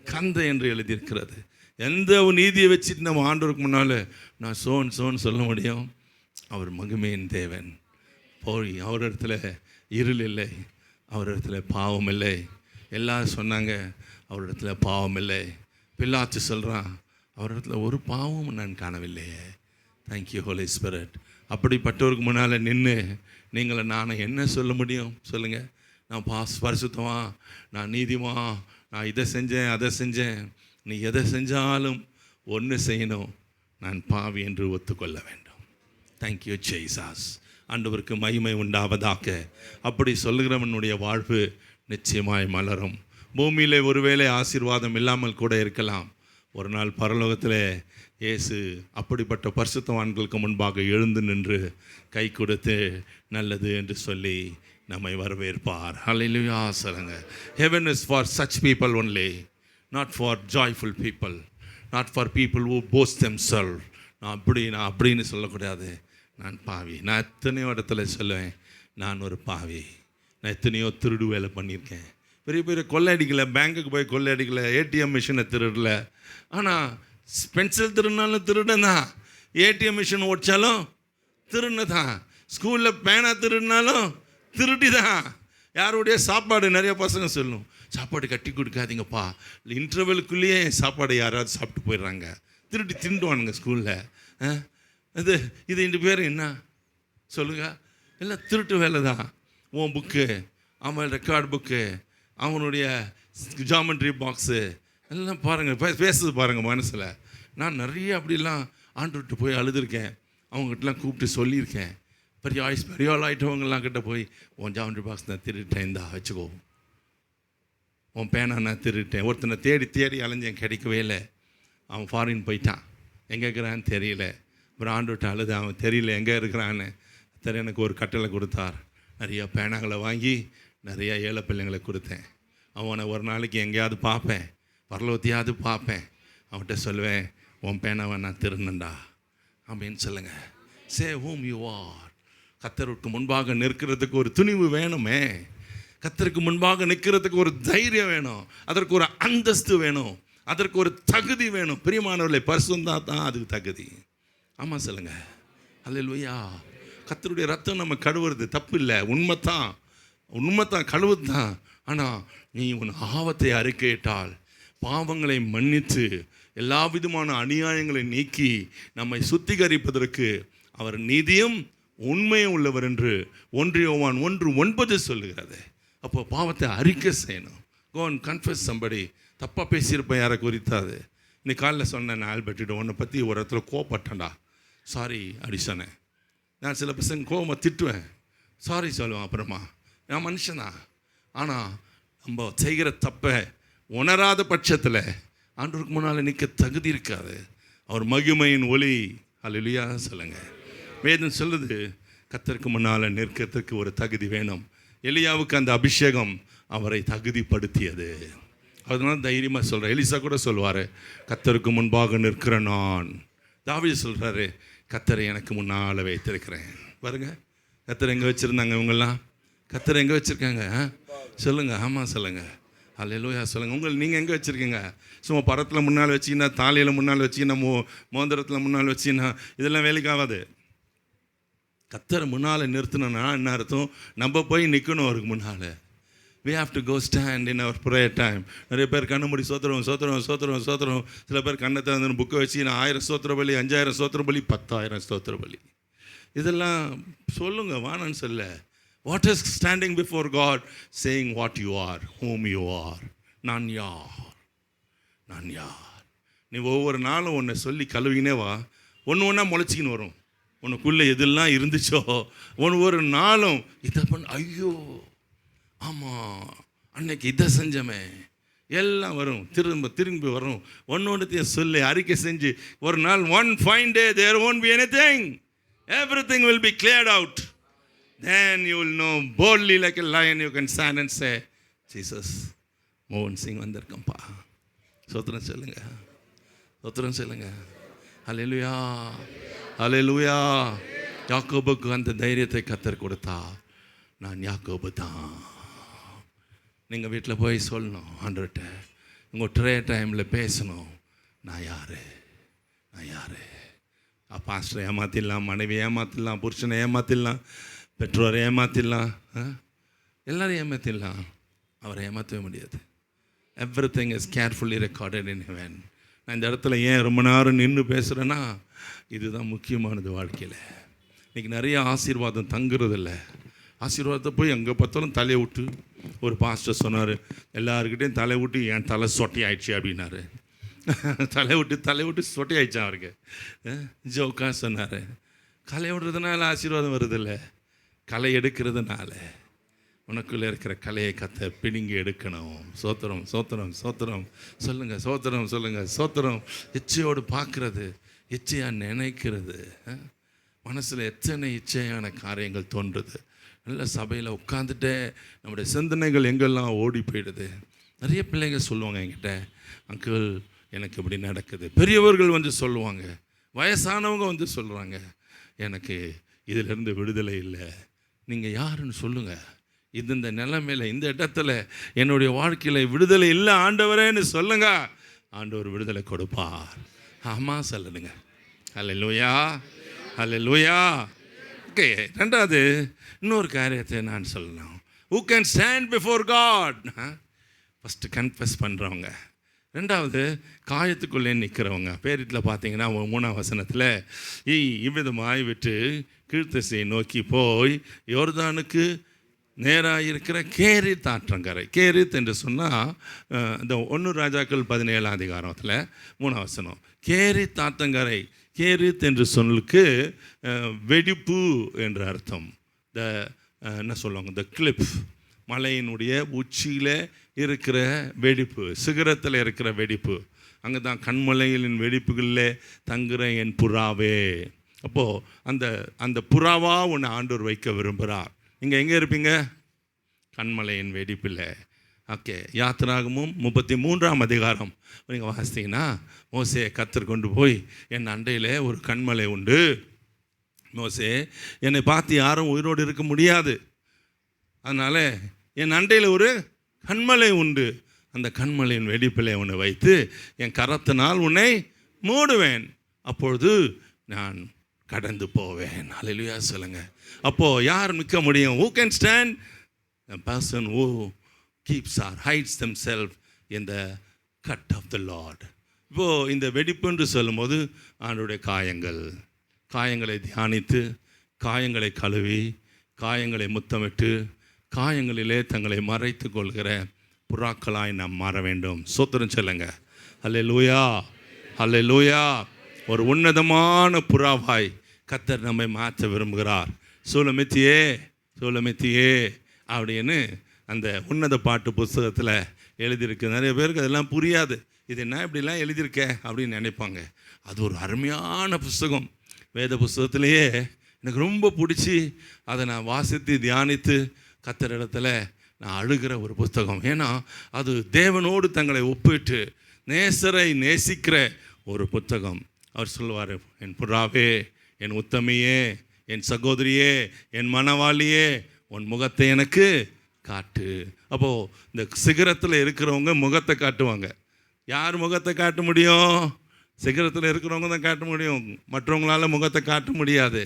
கந்தை என்று எழுதியிருக்கிறது. எந்த ஒரு நீதியை வச்சுட்டு நம்ம ஆண்டவருக்கு முன்னால் நான் சோன்னு சொல்ல முடியும்? அவர் மகிமையின் தேவன். போய் அவரிடத்துல இருள் இல்லை, அவரிடத்துல பாவம் இல்லை. எல்லாரும் சொன்னாங்க அவரிடத்துல பாவம் இல்லை. பிலாத்து சொல்கிறான் அவரிடத்துல ஒரு பாவமும் நான் காணவில்லையே. Thank you Holi spirit. அப்படிப்பட்டவருக்கு முன்னால் நின்று நீங்களை நான் என்ன சொல்ல முடியும் சொல்லுங்கள்? நான் பரிசுத்தமா, நான் நீதிமா, நான் இதை செஞ்சேன் அதை செஞ்சேன். நீ எதை செஞ்சாலும் ஒன்று செய்யணும், நான் பாவி என்று ஒத்துக்கொள்ள வேண்டும். Thank you Jesus. ஆண்டவருக்கு மகிமை உண்டாவதாக. அப்படி சொல்லுகிறவனுடைய வாழ்வு நிச்சயமாய் மலரும். பூமியிலே ஒருவேளை ஆசீர்வாதம் இல்லாமல் கூட இருக்கலாம். ஒரு நாள் பரலோகத்தில் இயேசு அப்படிப்பட்ட பரிசுத்தவான்களுக்கு முன்பாக எழுந்து நின்று கை கொடுத்து நல்லது என்று சொல்லி நம்மை வரவேற்பார். ஹல்லேலூயா சொல்லுங்க. Heaven is for such people only, not for joyful people, not for people who boast themselves. நான் அப்படின்னு சொல்லக்கூடாது. நான் பாவி. நான் எத்தனையோ இடத்துல சொல்லுவேன், நான் ஒரு பாவி. நான் எத்தனையோ திருடு வேலை பண்ணியிருக்கேன். பெரிய பெரிய கொள்ளை அடிக்கலை, பேங்க்குக்கு போய் கொள்ளை அடிக்கலை, ஏடிஎம் மிஷினை திருடல. ஆனால் பென்சில் திருடினாலும் திருடன் தான், ஏடிஎம் மிஷின் ஓடிச்சாலும் திருடு தான், ஸ்கூலில் பேனா திருடினாலும் திருடி தான். யாருடைய சாப்பாடு நிறைய பசங்க சொல்லணும், சாப்பாடு கட்டி கொடுக்காதீங்கப்பா, இன்டர்வெலுக்குள்ளேயே சாப்பாடு யாராவது சாப்பிட்டு போயிடுறாங்க, திருடி திண்டுவானுங்க ஸ்கூலில். இது இந்த பேர் என்ன சொல்லுங்க? எல்லாம் திருட்டு வேலை தான். உன் புக்கு, அவன் ரெக்கார்டு புக்கு, அவனுடைய ஜாமெண்ட்ரி பாக்ஸு எல்லாம் பாருங்கள், பேசுறது பாருங்கள் மனசில். நான் நிறைய அப்படிலாம் ஆண்டுகிட்டு போய் அழுதுருக்கேன், அவங்ககிட்டலாம் கூப்பிட்டு சொல்லியிருக்கேன். பெரிய ஆள் ஆகிட்டவங்கலாம் கிட்ட போய், உன் ஜாமெண்ட்ரி பாக்ஸ் நான் திருட்டேன், இந்தா வச்சுக்கோ. உன் பேனா நான் திருட்டேன். ஒருத்தனை தேடி தேடி அலைஞ்சேன், கிடைக்கவே இல்லை. அவன் ஃபாரின் போயிட்டான், எங்கே இருக்கிறான்னு தெரியல. அப்புறம் ஆண்டுகிட்ட அழுது, அவன் தெரியல எங்கே இருக்கிறான்னு. எனக்கு ஒரு கட்டளை கொடுத்தார். நிறையா பேனாங்களை வாங்கி நிறைய ஏழை பிள்ளைங்களை கொடுத்தேன். அவனை ஒரு நாளைக்கு எங்கேயாவது பார்ப்பேன், பரலோகத்தையாவது பார்ப்பேன். அவன்கிட்ட சொல்லுவேன், உன் பேனாவை நான் திருநண்டா அப்படின்னு சொல்லுங்கள். சே ஹூம் யூ ஆர். கர்த்தருக்கு முன்பாக நிற்கிறதுக்கு ஒரு துணிவு வேணுமே. கர்த்தருக்கு முன்பாக நிற்கிறதுக்கு ஒரு தைரியம் வேணும், அதற்கு ஒரு அந்தஸ்து வேணும், அதற்கு ஒரு தகுதி வேணும். பிரியமானவர்களே, பரிசுத்தா தான் அதுக்கு தகுதி. ஆமாம் சொல்லுங்கள். அல்லேலூயா. கர்த்தருடைய ரத்தம் நம்ம கழுவுறது தப்பு இல்லை, உண்மைத்தான் கழுவுது தான். ஆனால் நீ உன் ஆவத்தை அறிக்கையிட்டால், பாவங்களை மன்னித்து எல்லா விதமான அநியாயங்களை நீக்கி நம்மை சுத்திகரிப்பதற்கு அவர் நீதியும் உண்மையும் உள்ளவர் என்று 1 யோவான் 1:9 சொல்லுகிறது. அப்போ பாவத்தை அறிக்கை செய்யணும். Go and confess somebody. தப்பாக பேசியிருப்பேன் யாரை குறித்தாது. இன்னைக்கு காலையில் சொன்னேன், நான் ஆல்பர்ட்டிட்ட உன்னை பற்றி ஒரு இடத்துல கோவப்பட்டேன்டா, சாரி அப்படி சொன்னேன். நான் சில பசங்க கோவமாக திட்டுவேன், சாரி சொல்லுவேன். அப்புறமா நான் மனுஷனா. ஆனால் நம்ம செய்கிற தப்பை உணராத பட்சத்தில் ஆண்டவருக்கு முன்னால் நிற்க தகுதி இருக்காது. அவர் மகிமையின் ஒளி. அல்லேலூயா சொல்லுங்க. வேதம் சொல்லுது, கர்த்தருக்கு முன்னால் நிற்கிறதுக்கு ஒரு தகுதி வேணும். எலியாவுக்கு அந்த அபிஷேகம் அவரை தகுதிப்படுத்தியது. அதனால தைரியமாக சொல்கிறேன். எலிசா கூட சொல்வார், கர்த்தருக்கு முன்பாக நிற்கிற நான். தாவீது சொல்கிறாரு, கர்த்தரை எனக்கு முன்னால் வைத்திருக்கிறேன். பாருங்க, கர்த்தர் எங்கே வச்சுருந்தாங்க இவங்கெல்லாம்? கர்த்தர் எங்கே வச்சுருக்காங்க சொல்லுங்கள்? ஆமாம் சொல்லுங்கள். அல்லேலூயா சொல்லுங்கள். நீங்கள் எங்கே வச்சுருக்கீங்க? சும்மா பரத்தில் முன்னால் வச்சிங்கன்னா, தாலியில் முன்னால் வச்சிங்கன்னா, மோதிரத்தில் முன்னால் வச்சிங்கன்னா இதெல்லாம் வேலைக்கு ஆகாது. கர்த்தரை முன்னால் நிறுத்தினா என்ன அர்த்தம்? நம்ம போய் நிற்கணும் அவருக்கு முன்னால். we have to go stand in our prayer time. நிறைய பேர் கண்ணு மூடி சோத்திரம் சோத்திரம் சோத்திரம் சோத்திரம். சில பேர் கண்ணை திறந்து புக்கை வச்சு நான் 1000 ஸ்தோத்திர பலி, 5000 ஸ்தோத்திர பலி, 10,000 ஸ்தோத்திர பலி. இதெல்லாம் சொல்லுங்க, வானன்னு சொல்ல. What is standing before God? Saying what you are, whom you are. நான் யார்? நீ ஒவ்வொரு நாளும் ஒன்றை சொல்லி கழுவினே வா, ஒன்று ஒன்றா முளைச்சிக்கின்னு வரும். உனக்குள்ளே எதெல்லாம் இருந்துச்சோ ஒவ்வொரு நாளும் இதை பண்ண, ஐயோ ஆமாம் அன்னைக்கு இதை செஞ்சமே, எல்லாம் வரும், திரும்பி வரும். ஒன்னொன்றுத்தையும் சொல்லி அறிக்கை செஞ்சு ஒரு நாள், one fine day there won't be anything, everything will be cleared out. Then you will know boldly like a lion you can stand and say, Jesus, மோகன் சிங் வந்திருக்கம்பா. சோத்திரம் சொல்லுங்க, சோத்திரம் சொல்லுங்க. அல்லேலூயா, அல்லேலூயா. யாக்கோபுக்கு அந்த தைரியத்தை கர்த்தர் கொடுத்தா. நான் யாக்கோபு தான். நீங்கள் வீட்டில் போய் சொல்லணும், ஆண்டவர்கிட்ட உங்கள் ட்ரே டைமில் பேசணும், நான் யார். பாஸ்டரை ஏமாற்றிடலாம், மனைவி ஏமாற்றிடலாம், புருஷனை ஏமாற்றிடலாம், பெற்றோரை ஏமாற்றிடலாம், எல்லோரும் ஏமாற்றிடலாம். அவரை ஏமாற்றவே முடியாது. Everything is carefully recorded in heaven. நான் இந்த இடத்துல ஏன் ரொம்ப நேரம் நின்று பேசுகிறேன்னா, இதுதான் முக்கியமானது வாழ்க்கையில். இன்றைக்கி நிறைய ஆசீர்வாதம் தங்குறதில்ல. ஆசீர்வாதத்தை போய் எங்கே பார்த்தாலும் தலையை விட்டு, ஒரு பாஸ்டர் சொன்னார், எல்லாருக்கிட்டையும் தலை விட்டு என் தலை சொட்டை ஆயிடுச்சு அப்படின்னாரு. தலை விட்டு சொட்டை ஆயிடுச்சான் அவருக்கு. ஜோக்கா சொன்னார். களை விடுறதுனால ஆசீர்வாதம் வருதில்லை, களை எடுக்கிறதுனால. உனக்குள்ளே இருக்கிற கலையை கத்த பிடுங்கி எடுக்கணும். சோத்திரம் சோத்திரம் சோத்திரம் சொல்லுங்கள், சோத்திரம் சொல்லுங்கள், சோத்திரம். இச்சையோடு பார்க்குறது, இச்சையாக நினைக்கிறது, மனசில் எத்தனை இச்சையான காரியங்கள் தோன்றுது. நல்ல சபையில் உட்காந்துட்டே நம்முடைய சிந்தனைகள் எங்கெல்லாம் ஓடி போயிடுது. நிறைய பிள்ளைங்க சொல்லுவாங்க என்கிட்ட, அங்கிள் எனக்கு இப்படி நடக்குது. பெரியவர்கள் வந்து சொல்லுவாங்க, வயசானவங்க வந்து சொல்கிறாங்க, எனக்கு இதிலிருந்து விடுதலை இல்லை. நீங்கள் யாருன்னு சொல்லுங்கள், இந்த நிலைமையில் இந்த இடத்துல என்னுடைய வாழ்க்கையில் விடுதலை இல்லை ஆண்டவரேன்னு சொல்லுங்க, ஆண்டவர் விடுதலை கொடுப்பார். ஆமாம் சொல்லுங்க. அல்லேலூயா, அல்லேலூயா. ஓகே, ரெண்டாவது இன்னொரு காரியத்தை நான் சொல்லணும். who can stand before God? First confuse பண்ணுறவங்க, ரெண்டாவது காயத்துக்குள்ளே நிற்கிறவங்க. பேரிட்டில் பார்த்தீங்கன்னா 3ஆம் வசனத்தில், இவ்விதமாய் விட்டு கீழ்த்திசையை நோக்கி போய் யோர்தானுக்கு நேராக இருக்கிற கேரித் ஆற்றங்கரை. கேரித் என்று சொன்னால் இந்த 1 ராஜாக்கள் 17ஆம் அதிகாரத்தில் 3ஆம் வசனம். கேரித் ஆற்றங்கரை. கேரித் என்று சொல்லுக்கு வெடிப்பு என்ற அர்த்தம். என்ன சொல்லுவாங்க, த கிளிப், மலையினுடைய உச்சியில் இருக்கிற வெடிப்பு, சிகரத்தில் இருக்கிற வெடிப்பு. அங்கே தான் கண்மலைகளின் வெடிப்புகளில் தங்குற என் புறாவே. அப்போது அந்த புறாவாக ஒன்று ஆண்டவர் வைக்க விரும்புகிறார். நீங்கள் எங்கே இருப்பீங்க? கண்மலையின் வெடிப்பில். ஓகே, யாத்திராகமும் 33ஆம் அதிகாரம் நீங்கள் வாசித்தீங்கன்னா, மோசே கர்த்தர் கொண்டு போய், என் அண்டையில் ஒரு கண்மலை உண்டு, மோசே என்னை பார்த்து யாரும் உயிரோடு இருக்க முடியாது, அதனால் என் அண்டையில் ஒரு கண்மலை உண்டு, அந்த கண்மலையின் வெடிப்பில் உன்னை வைத்து என் கரத்தினால் உன்னை மூடுவேன், அப்பொழுது நான் கடந்து போவேன். அல்லேலூயா சொல்லுங்க. அப்போது யார் நிற்க முடியும்? who can stand? a person who keeps or hides themselves in the cut of the Lord. இப்போது இந்த வெடிப்பு என்று சொல்லும்போது ஆண்டவருடைய காயங்களை தியானித்து, காயங்களை கழுவி, காயங்களை முத்தமிட்டு, காயங்களிலே தங்களை மறைத்து கொள்கிற புறாக்களாய் நாம் மாற வேண்டும். சோத்திரம் சொல்லுங்க. அல்லேலூயா, அல்லேலூயா. ஒரு உன்னதமான புறாவாய் கர்த்தர் நம்மை மாற்ற விரும்புகிறார். சூலமித்தியே சூலமித்தியே அப்படின்னு அந்த உன்னத பாட்டு புஸ்தகத்தில் எழுதியிருக்கு. நிறைய பேருக்கு அதெல்லாம் புரியாது. இது என்ன இப்படிலாம் எழுதியிருக்க அப்படின்னு நினைப்பாங்க. அது ஒரு அருமையான புஸ்தகம். வேத புஸ்தகத்திலேயே எனக்கு ரொம்ப பிடிச்சி அதை நான் வாசித்து தியானித்து கர்த்தரிடத்துல நான் அழுகிற ஒரு புஸ்தகம். ஏன்னா அது தேவனோடு தங்களை ஒப்பிட்டு நேசரை நேசிக்கிற ஒரு புத்தகம். அவர் சொல்லுவார், என் புறாவே, என் உத்தமியே, என் சகோதரியே, என் மனவாளியே, உன் முகத்தை எனக்கு காட்டு. அப்போது இந்த சிகரத்தில் இருக்கிறவங்க முகத்தை காட்டுவாங்க. யார் முகத்தை காட்ட முடியும்? சிகரத்தில் இருக்கிறவங்க தான் காட்ட முடியும். மற்றவங்களால முகத்தை காட்ட முடியாது.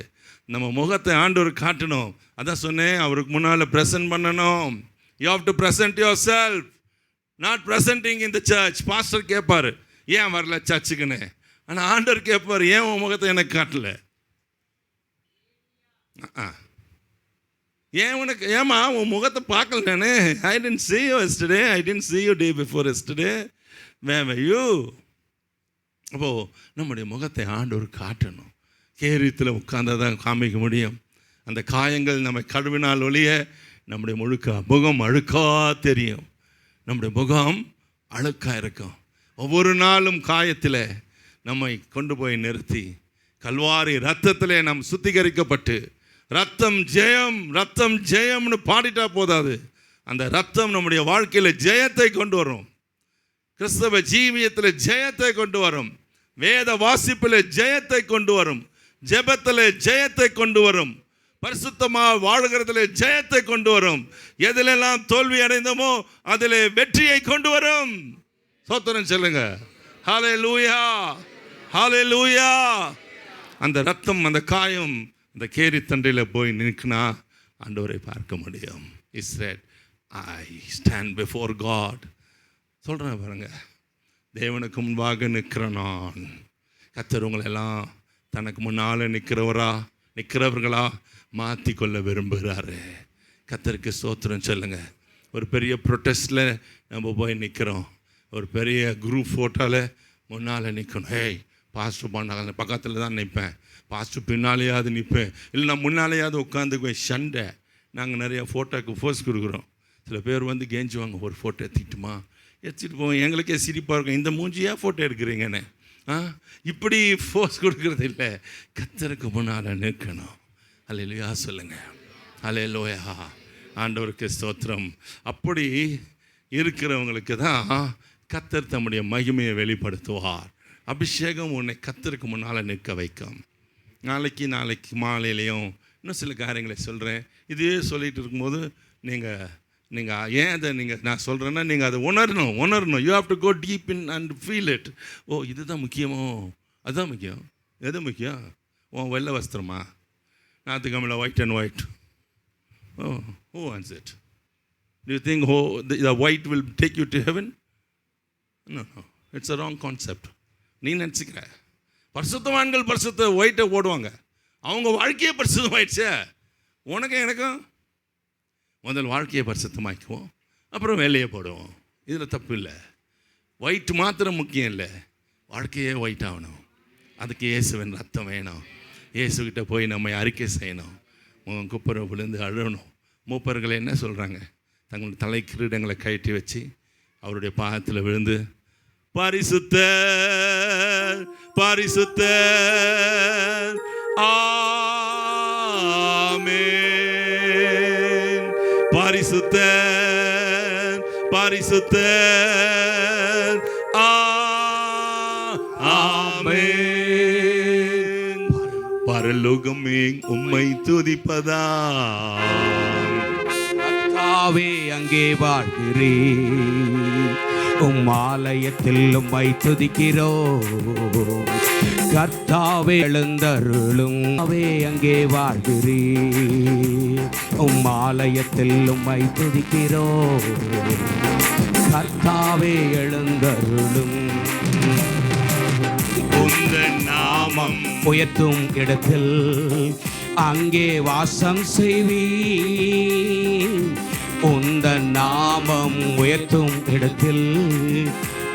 நம்ம முகத்தை ஆண்டவர் காட்டணும். அதான் சொன்னேன், அவருக்கு முன்னால் ப்ரெசன்ட் பண்ணணும். You have to present yourself, not presenting in the church. Pastor கேட்பார், ஏன் வரல சர்ச்சுக்குன்னு. ஆனால் ஆண்டவர் கேட்பார், ஏன் உன் முகத்தை எனக்கு காட்டலை? ஏன் உனக்கு, ஏமா உன் முகத்தை பார்க்கல நானே? ஐ tent see you yesterday, I didn't see you day before yesterday, where were you? அப்போது நம்முடைய முகத்தை ஆண்டவர் காட்டணும். கேரியத்தில் உட்கார்ந்தால் தான் காமிக்க முடியும். அந்த காயங்கள் நம்மை கழுவினால் ஒழிய நம்முடைய முகம் அழுக்காக தெரியும். நம்முடைய முகம் அழுக்காக இருக்கும். ஒவ்வொரு நாளும் காயத்தில் நம்மை கொண்டு போய் நிறுத்தி, கல்வாரி ரத்தத்திலே நாம் சுத்திகரிக்கப்பட்டு, ரத்தம் ஜெயம் ரத்தம் ஜெயம்னு பாடிட்டா போதாது. அந்த ரத்தம் நம்முடைய வாழ்க்கையில் ஜெயத்தை கொண்டு வரும். கிறிஸ்தவ ஜீவியத்தில் ஜெயத்தை கொண்டு வரும். வேத வாசிப்பில் ஜெயத்தை கொண்டு வரும். ஜெபத்தில் ஜெயத்தை கொண்டு வரும். பரிசுத்தமாக வாழ்கிறதுல ஜெயத்தை கொண்டு வரும். எதிலெல்லாம் தோல்வி அடைந்தோமோ அதில் வெற்றியை கொண்டு வரும். சோத்திரம் சொல்லுங்க. ஹல்லேலூயா, ஹல்லேலூயா. அந்த ரத்தம், அந்த காயம் அந்த கேரி தண்டையில் போய் நிற்குனா ஆண்டவரை பார்க்க முடியும். He said, I stand before God. சொல்கிறேன் பாருங்க, தேவனுக்கு முன்பாக நிற்கிற நான். கர்த்தர் உங்களெல்லாம் தனக்கு முன்னால் நிற்கிறவர்களா மாற்றி கொள்ள விரும்புகிறாரு. கர்த்தருக்கு ஸ்தோத்திரம் சொல்லுங்க. ஒரு பெரிய ப்ரொட்டஸ்டில் நம்ம போய் நிற்கிறோம், ஒரு பெரிய குரூப் ஃபோட்டோவில் முன்னால் நிற்கணும். ஹேய், பாஸ்டர் பண்ணாங்க பக்கத்தில் தான் நிற்பேன், பாஸ்டர் பின்னாலேயாவது நிற்பேன், இல்லை நான் முன்னாலேயாவது உட்காந்துக்குவேன். சண்டை. நாங்கள் நிறையா ஃபோட்டோக்கு ஃபோர்ஸ் கொடுக்குறோம். சில பேர் வந்து கெஞ்சுவாங்க, ஒரு ஃபோட்டோ எடுத்துக்கிட்டுமா, எடுத்துகிட்டு போவோம். எங்களுக்கே சிரிப்பாக இருக்கும், இந்த மூஞ்சியாக ஃபோட்டோ எடுக்கிறீங்கன்னு. இப்படி ஃபோர்ஸ் கொடுக்கறது இல்லை, கர்த்தருக்கு முன்னால் நிற்கணும். அல்லேலூயா சொல்லுங்கள். அல்லேலூயா. ஆண்டவருக்கு ஸ்தோத்திரம். அப்படி இருக்கிறவங்களுக்கு தான் கர்த்தர் தம்முடைய மகிமையை வெளிப்படுத்துவார். அபிஷேகம் உன்னை கர்த்தருக்கு முன்னால் நிற்க வைக்கும். நாளைக்கு மாலையிலையும் இன்னும் சில காரியங்களை சொல்கிறேன். இதே சொல்லிகிட்டு இருக்கும்போது நீங்கள் ஏன் அதை நான் சொல்கிறேன்னா நீங்கள் அதை உணரணும். You have to go deep in and feel it. Oh, இதுதான் முக்கியமோ? அதுதான் முக்கியம். எது முக்கியம்? உன் வெள்ளை வஸ்திரமா? ஞாயிற்றுக்கிழமையில் white and white. Oh, who wants it? Do you think the white will take you to heaven? No. It's a wrong concept. நீ நினச்சிக்கிற பரிசுத்தவான்கள் பரிசுத்த ஒயிட்டை போடுவாங்க, அவங்க வாழ்க்கையே பரிசுத்தமாயிடுச்சே. உனக்கும் எனக்கும் முதல் வாழ்க்கையை பரிசுத்தமாக்குவோம், அப்புறம் வேலையை போடுவோம். இதில் தப்பு இல்லை. ஒயிட் மாத்திரம் முக்கியம் இல்லை, வாழ்க்கையே ஒயிட் ஆகணும். அதுக்கு இயேசுவின் ரத்தம் வேணும். இயேசுக்கிட்ட போய் நம்மை அறிக்கை செய்யணும், குப்புற விழுந்து அழணும். மூப்பர்கள் என்ன சொல்கிறாங்க? தங்களுடைய தலை கிரீடங்களை கழட்டி வச்சு அவருடைய பாதத்தில் விழுந்து, பரிசுத்தர் பரிசுத்தர் ஆமென், பரிசுத்தர் பரிசுத்தர் ஆமென். பரலோகமே உம்மை துதிப்பதா, கர்த்தாவே அங்கே வாழ்கிறேன், உம் ஆலயத்தில் உம்மை துதிக்கிறோம். கர்த்தாவே எழுந்தருளும், அங்கே வாழ்கிறேன், உம் ஆலயத்தில் உம்மை துதிக்கிறோம். கர்த்தாவே எழுந்தருளும், உந்தன் நாமம் உயர்த்தும் இடத்தில் அங்கே வாசம் செய்வீர். உந்தன் நாமம் உயர்த்தும் இடத்தில்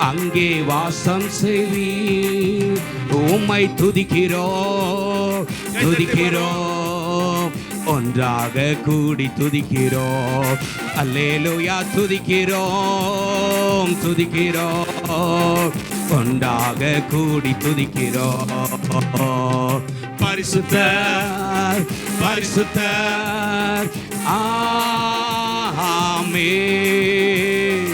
அங்கே வாசம் செய்வீர். உம்மை துதிக்கிறோம் ஒன்றாக கூடி துதிக்கிறோம். அல்லேலூயா துதிக்கிறோம் ஒன்றாக கூடி துதிக்கிறோம். பரிசுத்தர் பரிசுத்தர் ஆமென்,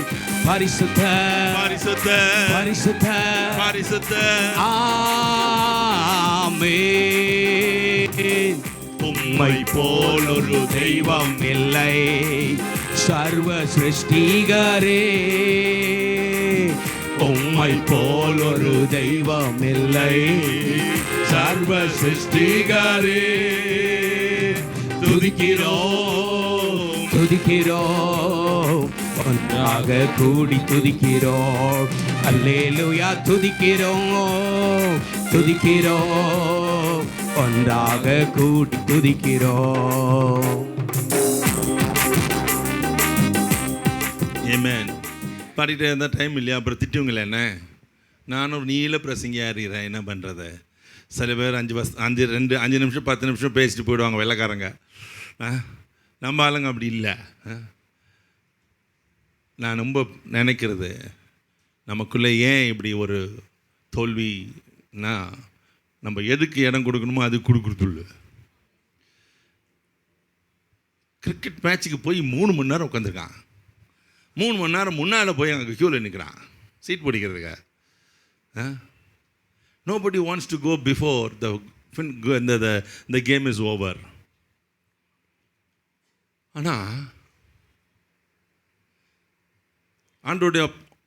பரிசுத்தர் பரிசுத்தர் பரிசுத்தர் பரிசுத்தர் ஆமென். உம்மை போல் ஒரு தெய்வம் இல்லை, சர்வ சிருஷ்டிகரே. உம்மை போல் ஒரு தெய்வம் இல்லை, சர்வ சிருஷ்டிகரே. துதிக்கிறோம் ஒன்றாக கூடி துதிக்கிறோம். அல்லேலூயா துதிக்கிறோம் ஒன்றாக கூடி துதிக்கிறோம். ஆமென். பாடிட்டே இருந்தால் டைம் இல்லையா? அப்புறம் திட்டுவங்களே என்ன? நான் ஒரு நீல பிரசங்கியாக இருக்கிறேன், என்ன பண்ணுறது? சில பேர் 5 நிமிஷம் 10 நிமிஷம் பேசிட்டு போயிடுவாங்க வெள்ளைக்காரங்க. நம்ம ஆளுங்க அப்படி இல்லை. நான் ரொம்ப நினைக்கிறது, நமக்குள்ளே ஏன் இப்படி ஒரு தோல்வினா, நம்ம எதுக்கு இடம் கொடுக்கணுமோ அது கொடுக்குறதுள்ள. கிரிக்கெட் மேட்ச்சுக்கு போய் 3 மணி நேரம் உட்காந்துருக்கான், 3 மணி நேரம் முன்னால் போய் அங்கே க்யூவில் நிற்கிறான் சீட் பிடிக்கிறதுக்கு. Nobody wants to go before the game is over. ஆனால் ஆண்டோடைய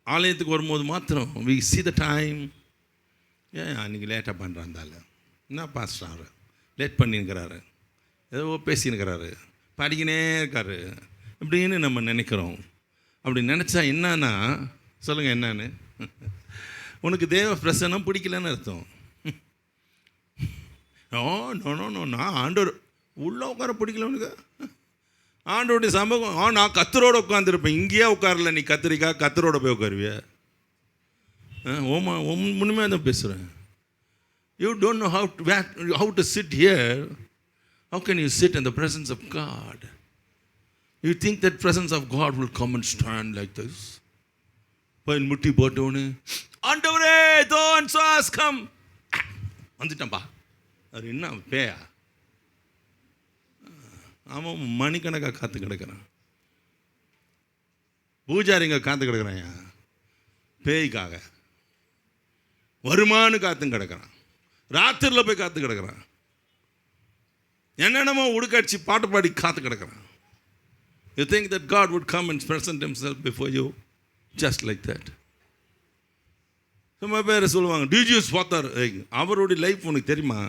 ஆலயத்துக்கு வரும்போது மாத்திரம் we see the time. ஏன் அன்றைக்கி லேட்டாக பண்ணுறாந்தால என்ன பாஸ்டர் அவர் லேட் பண்ணியிருக்கிறாரு, ஏதோ பேசியிருக்கிறாரு, படிக்கினே இருக்காரு இப்படின்னு நம்ம நினைக்கிறோம். அப்படி நினச்சா என்னன்னா சொல்லுங்கள் என்னன்னு, உனக்கு தேவ பிரசன்னம் பிடிக்கலன்னு அர்த்தம். நோ நான் ஆண்டவர் உள்ளே உட்கார பிடிக்கல உனக்கு. ஆண்டவருடைய சமூகம் நான் கத்தரோட உட்காந்துருப்பேன். இங்கேயே உட்காரல, நீ கத்தரோட போய் உட்காருவியா? முன்னுமே தான் பேசுகிறேன். You don't know how to sit here. How can you sit in the presence of God? You think that presence of God will come and stand like this? போய் முட்டி போட்டோன்னு ஆண்டவரே don't ask come வந்துட்டம்பா. அது என்ன பேயா? அவன் மணிக்கணக்காக காத்து கிடக்கிறான். பூஜாரிங்க காத்து கிடக்கிறான், பேய்க்காக வருமானு காத்து கிடக்கிறான். ராத்திரியில் போய் காத்து கிடக்கிறான். என்னென்னமோ உடுக்கடிச்சு பாட்டு பாடி காத்து கிடக்கிறான். You think that God would come and present himself before you just like that? சும்மா பேர் சொல்லுவாங்க டிஜிஎஸ் பார்த்தார். அவருடைய லைஃப் உனக்கு தெரியுமா?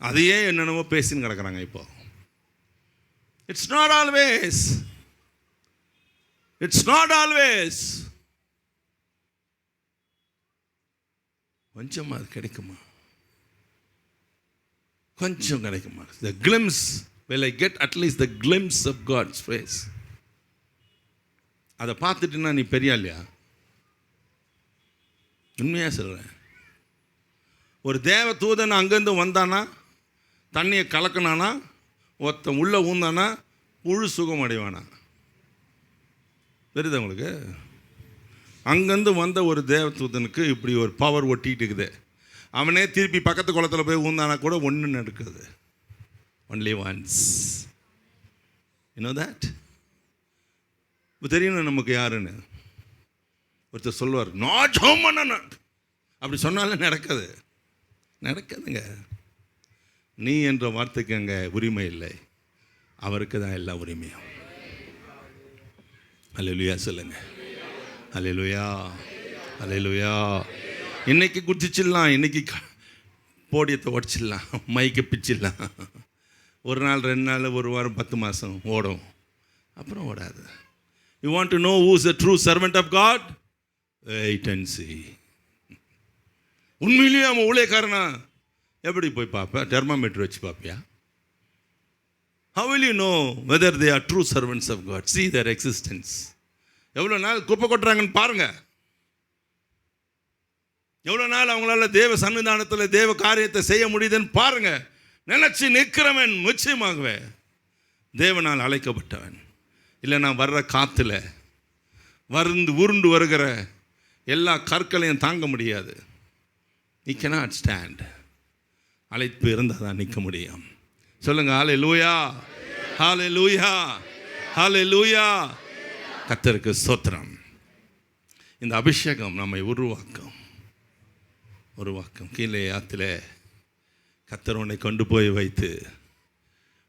அதையே என்னென்னமோ பேசின்னு கிடக்கிறாங்க. இப்போ இட்ஸ் நாட் ஆல்வேஸ் கொஞ்சமாக அது கிடைக்குமா? கொஞ்சம் கிடைக்குமா? The glimpse, will I get at least the glimpse of God's face? அதை பார்த்துட்டுன்னா நீ பெரிய இல்லையா? உண்மையாக சொல்கிறேன். ஒரு தேவ தூதன் அங்கேருந்து வந்தானா, தண்ணியை கலக்கினானா, ஒருத்தன் உள்ளே ஊந்தானா முழு சுகம் அடைவானா? தெரியுதா உங்களுக்கு? அங்கேருந்து வந்த ஒரு தேவதூதனுக்கு இப்படி ஒரு பவர் ஒட்டிகிட்டு இருக்குது. அவனே திருப்பி பக்கத்து குளத்தில் போய் ஊந்தானா கூட ஒன்று நடக்குது. Only once. You know that? இப்போ தெரியணும் நமக்கு யாருன்னு. ஒருத்தர் சொல்லுவார் நான் ஜெபம் பண்ண, அப்படி சொன்னாலும் நடக்காதுங்க. நீ என்ற வார்த்தைக்கு அங்கே உரிமை இல்லை, அவருக்கு தான் எல்லா உரிமையும். அல்லேலூயா சொல்லுங்க. அல்லேலூயா, அல்லேலூயா. இன்னைக்கு குதிச்சிடலாம், இன்னைக்கு போடியத்தை உடச்சிடலாம், மைக்கை பிச்சிடலாம். ஒரு நாள் 2 நாள், ஒரு வாரம், 10 மாதம் ஓடும், அப்புறம் ஓடாது. You want to know who is the true servant of God? Wait and see. உண்மையிலேயே அவன் ஊழியக்காரனா? எப்படி போய் பார்ப்ப? தெர்மாமீட்டர் வச்சு பார்ப்பியா? How will you know whether they are true servants of God? See their existence. எவ்வளோ நாள் குப்பை கொட்டுறாங்கன்னு பாருங்க. எவ்வளோ நாள் அவங்களால தேவ சன்னிதானத்தில் தேவ காரியத்தை செய்ய முடியுதுன்னு பாருங்க. நினைச்சு நிற்கிறவன் நிச்சயமாகவே தேவனால் அழைக்கப்பட்டவன். இல்லைன்னா வர்ற காற்றுல உருண்டு வருகிற எல்லா கற்களையும் தாங்க முடியாது. He cannot stand. அழைப்பு இருந்தால் தான் நிற்க முடியும். சொல்லுங்க ஹல்லேலூயா, ஹல்லேலூயா, ஹல்லேலூயா. கர்த்தருக்கு ஸ்தோத்திரம். இந்த அபிஷேகம் நம்மை உருவாக்கும். கீழே ஆற்றில் கர்த்தர் உன்னை கொண்டு போய் வைத்து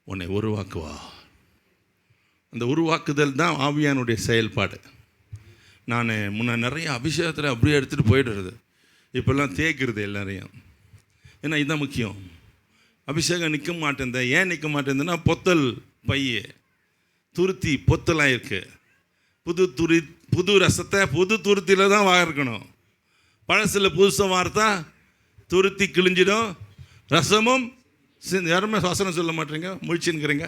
உன்னை உருவாக்குவா. அந்த உருவாக்குதல் தான் ஆவியானுடைய செயல்பாடு. நான் முன்ன நிறைய அபிஷேகத்தில் அப்படியே எடுத்துகிட்டு போயிடுறது. இப்போல்லாம் தேய்க்கிறது எல்லாரையும். ஏன்னா இதுதான் முக்கியம். அபிஷேகம் நிற்க மாட்டேன். ஏன் நிற்க மாட்டேங்குதுன்னா பொத்தல் பைய துருத்தி பொத்தலாக இருக்குது. புது ரசத்தை புது துருத்தியில் தான் வார்க்கணும். பழசில் புதுசாக வார்த்தா துருத்தி கிழிஞ்சிடும், ரசமும் யாருமே வசனம் சொல்ல மாட்டேங்க, முழிச்சுன்னுக்கிறீங்க,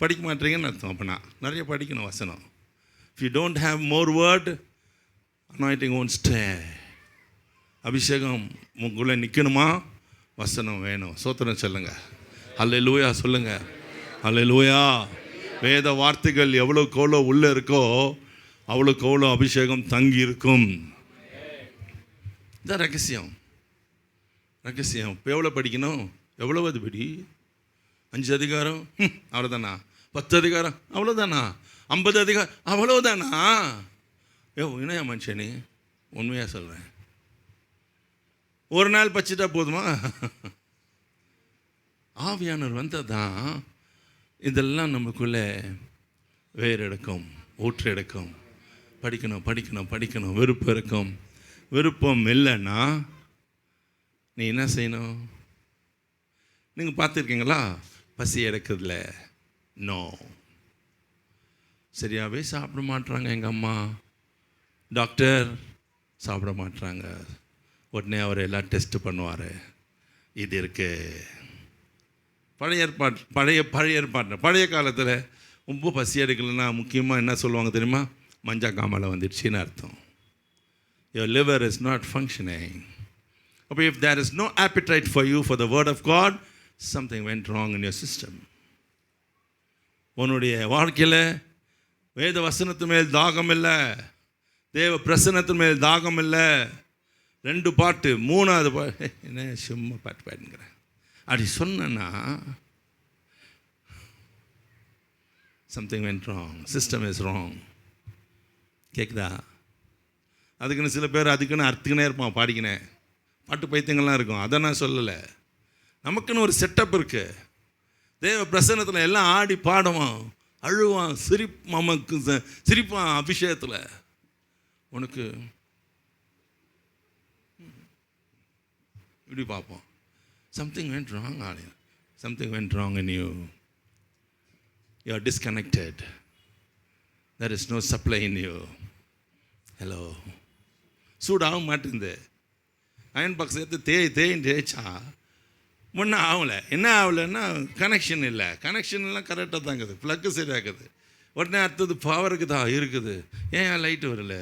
படிக்க மாட்டேங்கன்னு அர்த்தம். அப்போ நான் நிறைய படிக்கணும் வசனம். If you don't have more word, anointing won't stay. அபிஷேகம் உங்களை நிற்கணுமா? வசனம் வேணும். சோத்திரம் சொல்லுங்க. அல்லேலூயா சொல்லுங்க. அல்லேலூயா. வேத வார்த்தைகள் எவ்வளோக்கு எவ்வளோ உள்ளே இருக்கோ அவ்வளோக்கு எவ்வளோ அபிஷேகம் தங்கி இருக்கும். இதான் ரகசியம். இப்போ எவ்வளோ படிக்கணும்? எவ்வளோவது படி? 5 அதிகாரம் அவ்வளோதானா? 10 அதிகாரம் அவ்வளோதானா? 50 அதிகாரம் அவ்வளோதானா? இணையா மனுஷனே, உண்மையாக சொல்கிறேன். ஒரு நாள் பச்சிட்டா போதுமா? ஆவியானவர் வந்தால் தான் இதெல்லாம் நமக்குள்ளே வேர் எடுக்கும், ஊற்று எடுக்கும். படிக்கணும், விருப்பம் இருக்கும். விருப்பம் இல்லைன்னா நீ என்ன செய்யணும்? நீங்கள் பார்த்துருக்கீங்களா பசி எடுக்கிறதுல? நோ. சரியாகவே சாப்பிட மாட்றாங்க எங்கள் அம்மா. டாக்டர் சாப்பிட மாட்றாங்க. உடனே அவர் எல்லாம் டெஸ்ட்டு பண்ணுவார். இது இருக்கு. பழைய காலத்தில் ரொம்ப பசி எடுக்கலைன்னா முக்கியமாக என்ன சொல்லுவாங்க தெரியுமா? மஞ்சள் காமாலை வந்துடுச்சின்னு அர்த்தம். Your liver is not functioning. அப்போ if there is no appetite for you for the word of God, something went wrong in your system. உன்னுடைய வாழ்க்கையில் வேத வசனத்து மேல் தாகம் இல்லை, தேவ பிரசன்னத்து மேல் தாகம் இல்லை. 2 பாட்டு 3வது பாட்டு என்ன சும்மா பாட்டு பாடுங்கிறேன் அப்படி சொன்னா something went wrong. System is wrong. கேட்குதா? அதுக்குன்னு சில பேர் அதுக்குன்னு அர்த்துக்குனே இருப்பான், பாடிக்கினேன் பாட்டு பைத்தியங்கள்லாம் இருக்கும். அதை நான் சொல்லலை. நமக்குன்னு ஒரு செட்டப் இருக்குது. தேவ பிரசன்னத்தில் எல்லாம் ஆடி பாடுவான், அழுவான், சிரிப்பான். அபிஷேகத்தில் உனக்கு இப்படி பார்ப்போம். Something went wrong. Something went wrong in you. You are disconnected. There is no supply in you. Hello. சூடாக மாட்டேங்குது. அயன் பாக்ஸ் எடுத்து தேயின்னு தேய்ச்சா ஒன்றும் ஆகலை. என்ன ஆகலைன்னா கனெக்ஷன் இல்லை. கனெக்ஷன்லாம் கரெக்டாக தாங்குது, ப்ளக்கு சரியாக்குது. உடனே அடுத்தது பவருக்கு தான் இருக்குது. ஏன் லைட்டு வரல?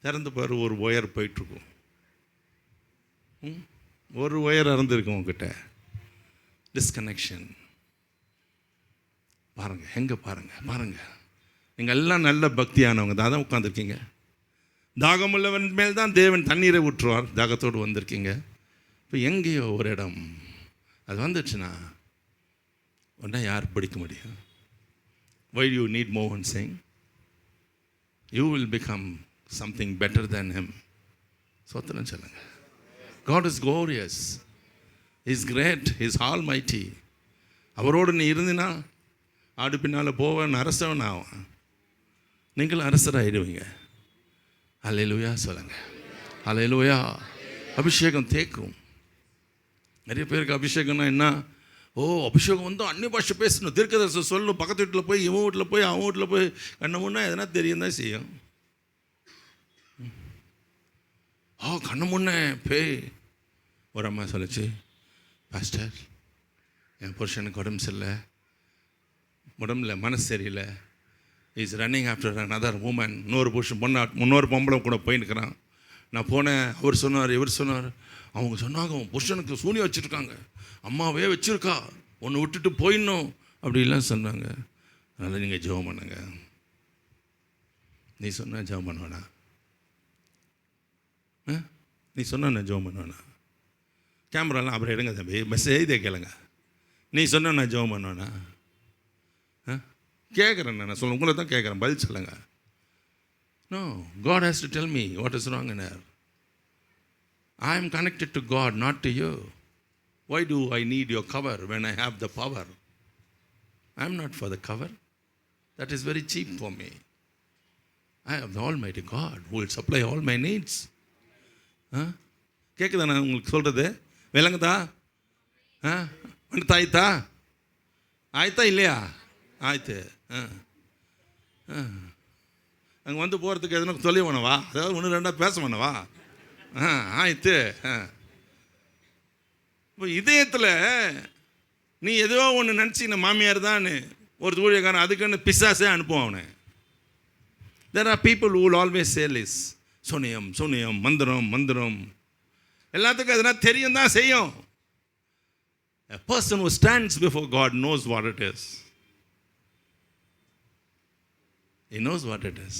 திறந்து பாரு, ஒரு ஒயர் போயிட்டுருக்கும். ஒரு ஒயர் இறந்துருக்கும் உங்ககிட்ட. டிஸ்கனெக்ஷன். பாருங்கள், எங்கே பாருங்கள். நீங்கள் எல்லாம் நல்ல பக்தியானவங்க தான் உட்காந்துருக்கீங்க. தாகமுள்ளவன் மேல் தான் தேவன் தண்ணீரை ஊற்றுவார். தாகத்தோடு வந்திருக்கீங்க. இப்போ எங்கேயோ ஒரு இடம் அது வந்துடுச்சுன்னா உடனே யார் பிடிக்க முடியும்? Why do you need Mohan Singh? You will become something better than him. சோத்திரம் சொல்லுங்க. God is glorious. He is great. He is almighty. அவரோடு நீ இருந்தினா ஆடு பின்னால் போவன், அரசவன் ஆவான். நீங்களும் அரசராகிடுவீங்க. அல்லேலூயா சொல்லுங்க. அல்லேலூயா. அபிஷேகம் தேக்கும். நிறைய பேருக்கு அபிஷேகம்னா என்ன? அபிஷேகம் வந்து அந்நிய பாஷை பேசணும், தீர்க்கதரிசனம் சொல்லணும், பக்கத்து வீட்டில் போய் இவன் வீட்டில் போய் அவன் வீட்டில் போய் கண்ண முன்னா எதனா தெரியும் தான் செய்யும். கண்ண முன்னே பேய். ஒரு அம்மா சொல்லிச்சு, பாஸ்டர் என் புருஷனுக்கு உடம்புல மனசு சரியில்லை. Is running after another woman. இன்னொரு பொம்பளை கூட போயின்னுக்கிறான். நான் போனேன். அவர் சொன்னார், இவர் சொன்னார். அவங்க சொன்னாங்க, அவன் புருஷனுக்கு சூனியம் வச்சுருக்காங்க, அம்மாவே வச்சுருக்கா, ஒன்று விட்டுட்டு போயிடணும் அப்படிலாம் சொன்னாங்க. அதனால் நீங்கள் ஜெபம் பண்ணுங்க. நீ சொன்ன ஜெபம் பண்ணுவேண்ணா? நீ சொன்ன நான் ஜெபம் பண்ணுவேண்ணா? கேமராலாம் அப்புறம் எடுங்க தம்பி, மெசேஜ் கேளுங்க. நீ சொன்ன நான் ஜெபம் பண்ணுவேண்ணா? கேட்குறேன், நான் சொல்ல உங்களை தான் கேட்குறேன், பதில் சொல்லுங்க. No, God has to tell me what is wrong in her. I am connected to God, not to you. Why do I need your cover when I have the power? I am not for the cover. That is very cheap for me. I have the Almighty God who will supply all my needs. கேட்குதா நான் உங்களுக்கு சொல்கிறது? விளங்குதா? ஆயித்தா? ஆயித்தா இல்லையா? ஆயித்து. அங்கே வந்து போகிறதுக்கு எதுனா சொல்லி வேணவா? அதாவது 1-2 பேச வேணவா? ஆயித்து. இப்போ இதயத்தில் நீ ஏதோ ஒன்று நினச்சின மாமியார் தான் ஒரு ஊழியக்காரன், அதுக்குன்னு பிசாசே அனுப்புவான் அவனை. There are people who will always say this. சூனியம், மந்திரம் எல்லாத்துக்கும் எதுனா தெரியும் தான் செய்யும். A person who stands before God knows what it is. He knows what it is.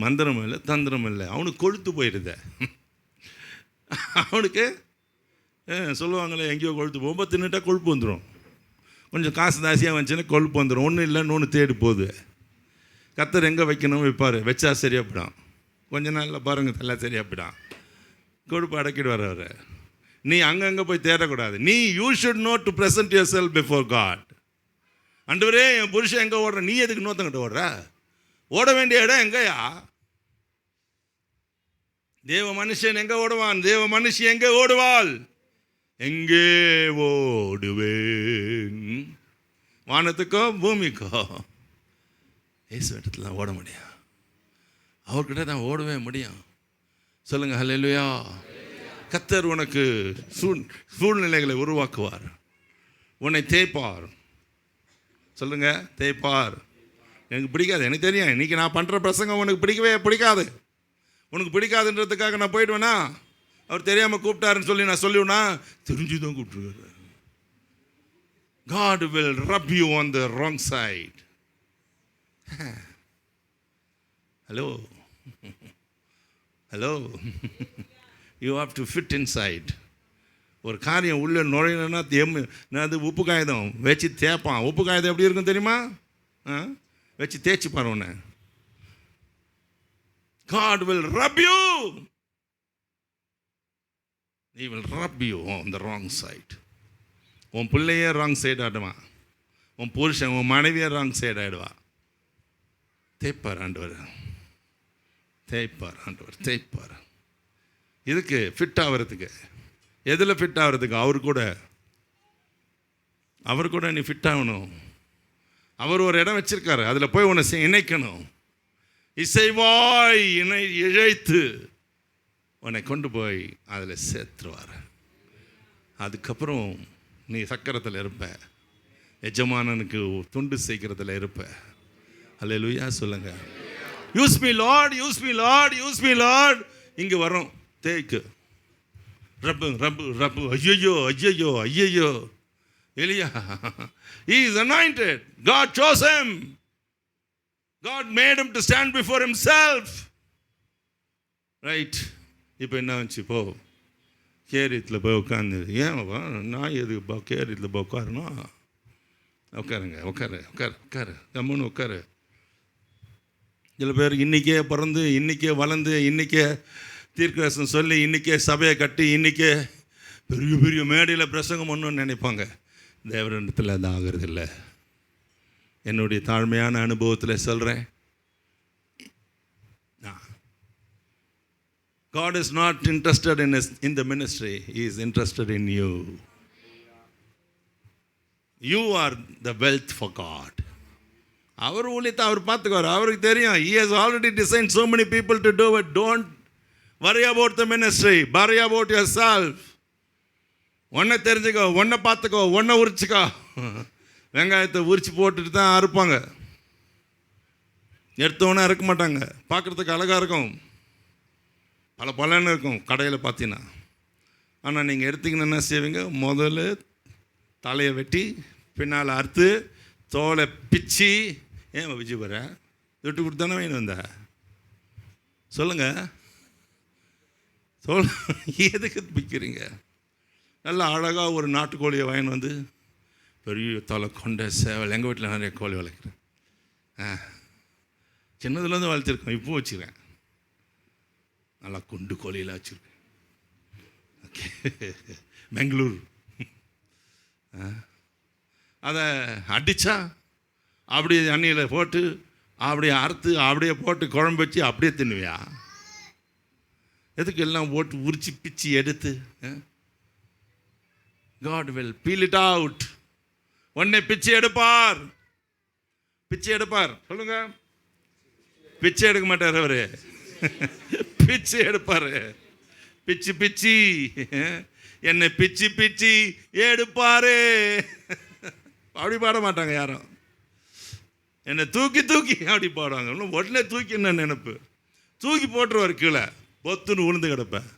மந்திரம் இல்லை, தந்திரம் இல்லை, அவனுக்கு கொழுத்து போயிடுத. அவனுக்கு சொல்லுவாங்களே, எங்கேயோ கொழுத்து போகும்போது தின்னுட்டா கொழுப்பு வந்துடும். கொஞ்சம் காசு தாசியாக வந்துச்சுன்னா கொழுப்பு வந்துடும். ஒன்றும் இல்லைன்னு ஒன்று தேடி போகுது. கத்தர் எங்கே வைக்கணும் வைப்பார், வச்சா சரியாப்பிடும். கொஞ்ச நாளில் பாருங்கள் எல்லாம் சரியாப்பிடும். கொழுப்பு அடக்கிடுவார் அவர். நீ அங்கங்கே போய் தேடக்கூடாது. நீ you should know to present yourself before God. ஆண்டவரே என் புருஷன் எங்கே ஓடுற, நீ எதுக்கு இன்னொருத்தங்கிட்ட ஓடுற? ஓட வேண்டிய இடம் எங்கேயா? தேவ மனுஷன் எங்கே ஓடுவான்? தேவ மனுஷி எங்கே ஓடுவாள்? எங்கே ஓடுவேன்? வானத்துக்கோ பூமிக்கோ? இயேசு இடத்துல தான் ஓட முடியும். அவர்கிட்ட தான் ஓடவே முடியும். சொல்லுங்க ஹல்லேலூயா. கர்த்தர் உனக்கு சூழ்நிலைகளை உருவாக்குவார், உன்னை தேய்ப்பார். சொல்லுங்க, தேய்ப்பார். எனக்கு பிடிக்காது, எனக்கு தெரியும். இன்றைக்கி நான் பண்ணுற பிரசங்கம் உனக்கு பிடிக்காது. உனக்கு பிடிக்காதுன்றதுக்காக நான் போயிடுவேனா? அவர் தெரியாமல் கூப்பிட்டாருன்னு சொல்லி நான் சொல்லிவினா? தெரிஞ்சு தான் கூப்பிட்டுருக்காரு. God will rub you on the wrong side. Hello. Hello. You have to fit inside. ஒரு காரியம் உள்ளே நுழையணும்னா நான் அது உப்பு காகிதம் வச்சு தேய்ப்பான். உப்பு காகிதம் எப்படி இருக்கும் தெரியுமா? வச்சு தேய்ச்சி பாரு உன்னை. God will rub you. He will rub you on the wrong side. உன் பிள்ளையே ராங் சைடு ஆடுவான், உன் புருஷன் உன் மனைவியே ராங் சைடு ஆயிடுவா. தேய்ப்பார் ஆண்டவர், தேய்ப்பார் ஆண்டவர், தேய்ப்பார். இதுக்கு ஃபிட் ஆகிறதுக்கு. எதில் ஃபிட் ஆகிறதுக்கு? அவர் கூட நீ ஃபிட் ஆகணும். அவர் ஒரு இடம் வச்சிருக்காரு, அதில் போய் உன்னை இணைக்கணும். இசைவாய் இழைத்து உன்னை கொண்டு போய் அதில் சேர்த்துருவார். அதுக்கப்புறம் நீ சக்கரத்தில் இருப்ப, எஜமானனுக்கு துண்டு செய்கிறதுல இருப்ப. அல்லேலூயா சொல்லுங்க. Use me Lord, use me Lord, use me Lord. இங்கே வரும் தேய்க்கு, ரப்பு ரப்பு ரப்பு. ஐயோ ஐயோ ஐயோ. எலியா, he is anointed. God chose him. God made him to stand before himself. Right? இப்போ என்ன வந்துச்சு? போ கேரியத்தில் போய் உட்காந்து. ஏன் நான் எதுக்கு கேரியத்தில் போய் உட்காரணும்? உட்காருங்க, உட்காரு கம்முன்னு உட்காரு. சில பேர் இன்றைக்கே பிறந்து, இன்றைக்கே வளர்ந்து, இன்றைக்கே தீர்க்கதரிசனம் சொல்லி, இன்றைக்கே சபையை கட்டி, இன்றைக்கே பெரிய பெரிய மேடையில் பிரசங்கம் பண்ணணும்னு நினைப்பாங்க. தேவரிடத்தில் அது ஆகிறது இல்லை. என்னுடைய தாழ்மையான அனுபவத்தில் சொல்கிறேன், God is not interested in the ministry. He is interested in you. You are the wealth for God. அவர் ஊழியத்தை அவர் பார்த்துக்குவார். அவருக்கு தெரியும். He has already designed so many people to do it. Don't worry about the ministry. Worry about yourself. ஒன்றை தெரிஞ்சுக்கோ, ஒன்றை பார்த்துக்கோ, ஒன்றை உரிச்சிக்கோ. வெங்காயத்தை உரிச்சு போட்டுட்டு தான் அறுப்பாங்க. எடுத்தவொன்னே அறுக்க மாட்டாங்க. பார்க்குறதுக்கு அழகாக இருக்கும், பல பலன்னு இருக்கும் கடையில் பார்த்தீங்கன்னா. ஆனால் நீங்கள் எடுத்திங்கன்னா என்ன செய்வீங்க? முதல்ல தலையை வெட்டி பின்னால் அறுத்து தோலை பிச்சு. ஏன் விஜய் வர விட்டு கொடுத்தானே வேணும் வந்த? சொல்லுங்கள், எதுக்கு பிக்கிறீங்க? நல்லா அழகாக ஒரு நாட்டுக்கோழியை வாங்கின்னு வந்து பெரிய தலை கொண்ட சேவல். எங்கள் வீட்டில் நிறைய கோழி வளர்க்குறேன். சின்னதுலேருந்து வளர்த்துருக்கோம், இப்போ வச்சுருக்கேன். நல்லா குண்டு கோழியில் வச்சுருக்கேன். ஓகே, பெங்களூர். அதை அடித்தா அப்படியே எண்ணெயில் போட்டு அப்படியே அறுத்து அப்படியே போட்டு குழம்பு வச்சு அப்படியே தின்னுவியா? எதுக்கு எல்லாம் போட்டு உரிச்சு பிச்சு எடுத்து? God will peel it out. உன்னை பிச்சை எடுப்பார், பிச்சை எடுப்பார். சொல்லுங்க, பிச்சை எடுக்க மாட்டார் அவரு, பிச்சை எடுப்பார். பிச்சு பிச்சு என்னை பிச்சு பிச்சு எடுப்பாரு. அப்படி பாட மாட்டாங்க யாரும். என்னை தூக்கி தூக்கி அப்படி பாடுவாங்க. உடனே தூக்கி என்ன நினைப்பு? தூக்கி போட்டுருவார் கீழே, பொத்துன்னு உளுந்து கிடப்பேன்.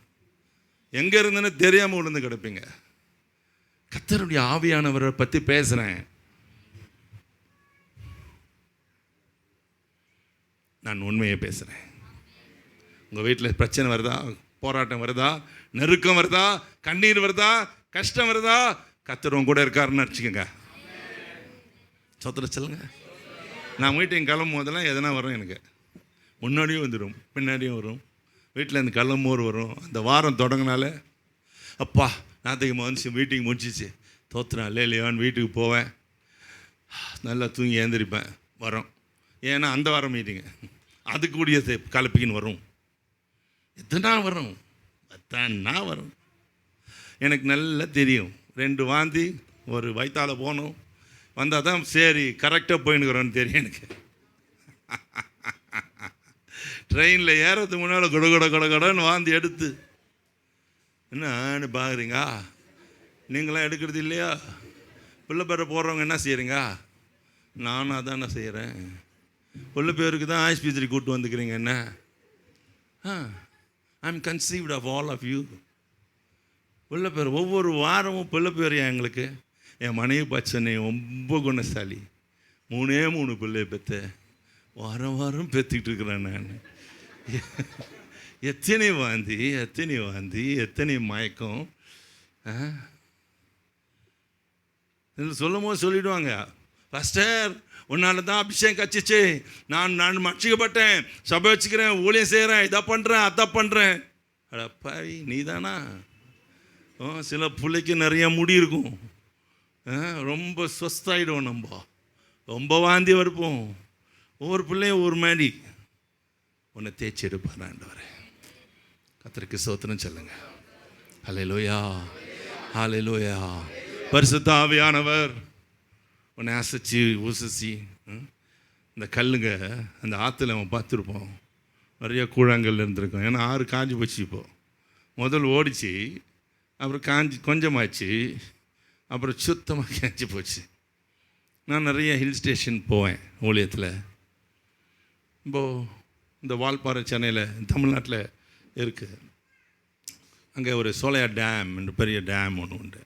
எங்கே இருந்தேன்னு தெரியாமல் உளுந்து கிடப்பீங்க. கர்த்தருடைய ஆவியானவரை பற்றி பேசுகிறேன். நான் உண்மையை பேசுகிறேன். உங்கள் வீட்டில் பிரச்சனை வருதா, போராட்டம் வருதா, நெருக்கம் வருதா, கண்ணீர் வருதா, கஷ்டம் வருதா, கர்த்தர் உங்க கூட இருக்காருன்னு நினச்சிக்கோங்க. சொத்துல சொல்லுங்க. நான் வீட்டுக்கு கிளம்பும் போதெல்லாம் எதனா வரும். எனக்கு முன்னாடியும் வந்துடும், பின்னாடியும் வரும். வீட்டில் இருந்து கிளம்போர் வரும். அந்த வாரம் தொடங்கினால அப்பா நாளைக்கு வந்துச்சு, மீட்டிங் முடிச்சிச்சு, தோத்துறேன் இல்லையான்னு வீட்டுக்கு போவேன். நல்லா தூங்கி ஏந்திரிப்பேன். வரும். ஏன்னா அந்த வாரம் மீட்டிங்கு அதுக்கூடிய கலப்பிக்கின்னு வரும். எத்தனா வரும், எத்தனா வரும். எனக்கு நல்லா தெரியும். 2 வாந்தி ஒரு வயிற்றால் போகணும், வந்தால் தான் சரி கரெக்டாக போயின்னுக்குறோன்னு தெரியும் எனக்கு. ட்ரெயினில் ஏறதுக்கு முன்னால் கொடன்னு வாந்தி எடுத்து என்னன்னு பார்க்குறீங்க. நீங்களாம் எடுக்கிறது இல்லையா? பிள்ளை பேரை போடுறவங்க என்ன செய்கிறீங்க? நானும் அதான் என்ன செய்கிறேன். பிள்ளை பேருக்கு தான் ஆஸ்பத்திரி கூப்பிட்டு வந்துக்கிறீங்க. என்ன I am conceived of all of you. பிள்ளை பேர் ஒவ்வொரு வாரமும் பிள்ளை பேர் எங்களுக்கு. என் மனைவி பச்சனை ரொம்ப குணசாலி, 3 பிள்ளை பெற்ற வாரம் பெற்றுக்கிட்டு இருக்கிறேன் நான். எத்தனை வாந்தி எத்தனை மயக்கம். சொல்லும் போது சொல்லிவிடுவாங்க, பாஸ்டர் உன்னால தான் அபிஷேகம் கச்சிச்சு, நான் மட்சிக்கப்பட்டேன், சபை வச்சுக்கிறேன், ஊழியம் செய்கிறேன், இதை பண்ணுறேன் அதை பண்ணுறேன். அடப்பாவி நீ தானா? சில பிள்ளைக்கு நிறைய முடி இருக்கும், ரொம்ப சொஸ்தாயிடுவோம், நம்ம ரொம்ப வாந்தி வருப்போம். ஒவ்வொரு பிள்ளையும் ஒவ்வொரு மாதிரி உன்னை தேய்ச்சி எடுப்பார் ஆண்டவரே. கர்த்தருக்கு ஸ்தோத்திரம் சொல்லுங்க. ஹல்லேலூயா ஹல்லேலூயா. பரிசுத்த ஆவியானவர் உன்னை அசைச்சி உசசி. இந்த கல்லுங்க அந்த ஆற்றுல அவன் பார்த்துருப்போம், நிறைய கூழாங்கல் இருந்திருக்கும். ஏன்னா 6 காஞ்சி போச்சு. இப்போது முதல் ஓடிச்சு, அப்புறம் காஞ்சி கொஞ்சமாச்சு, அப்புறம் சுத்தமாக காஞ்சி போச்சு. நான் நிறைய ஹில் ஸ்டேஷன் போவேன் ஊழியத்தில். இப்போது இந்த வால்பாறை சென்னையில் தமிழ்நாட்டில் இருக்குது. அங்கே ஒரு சோலையா டேம் என்ற பெரிய டேம் ஒன்று உண்டு.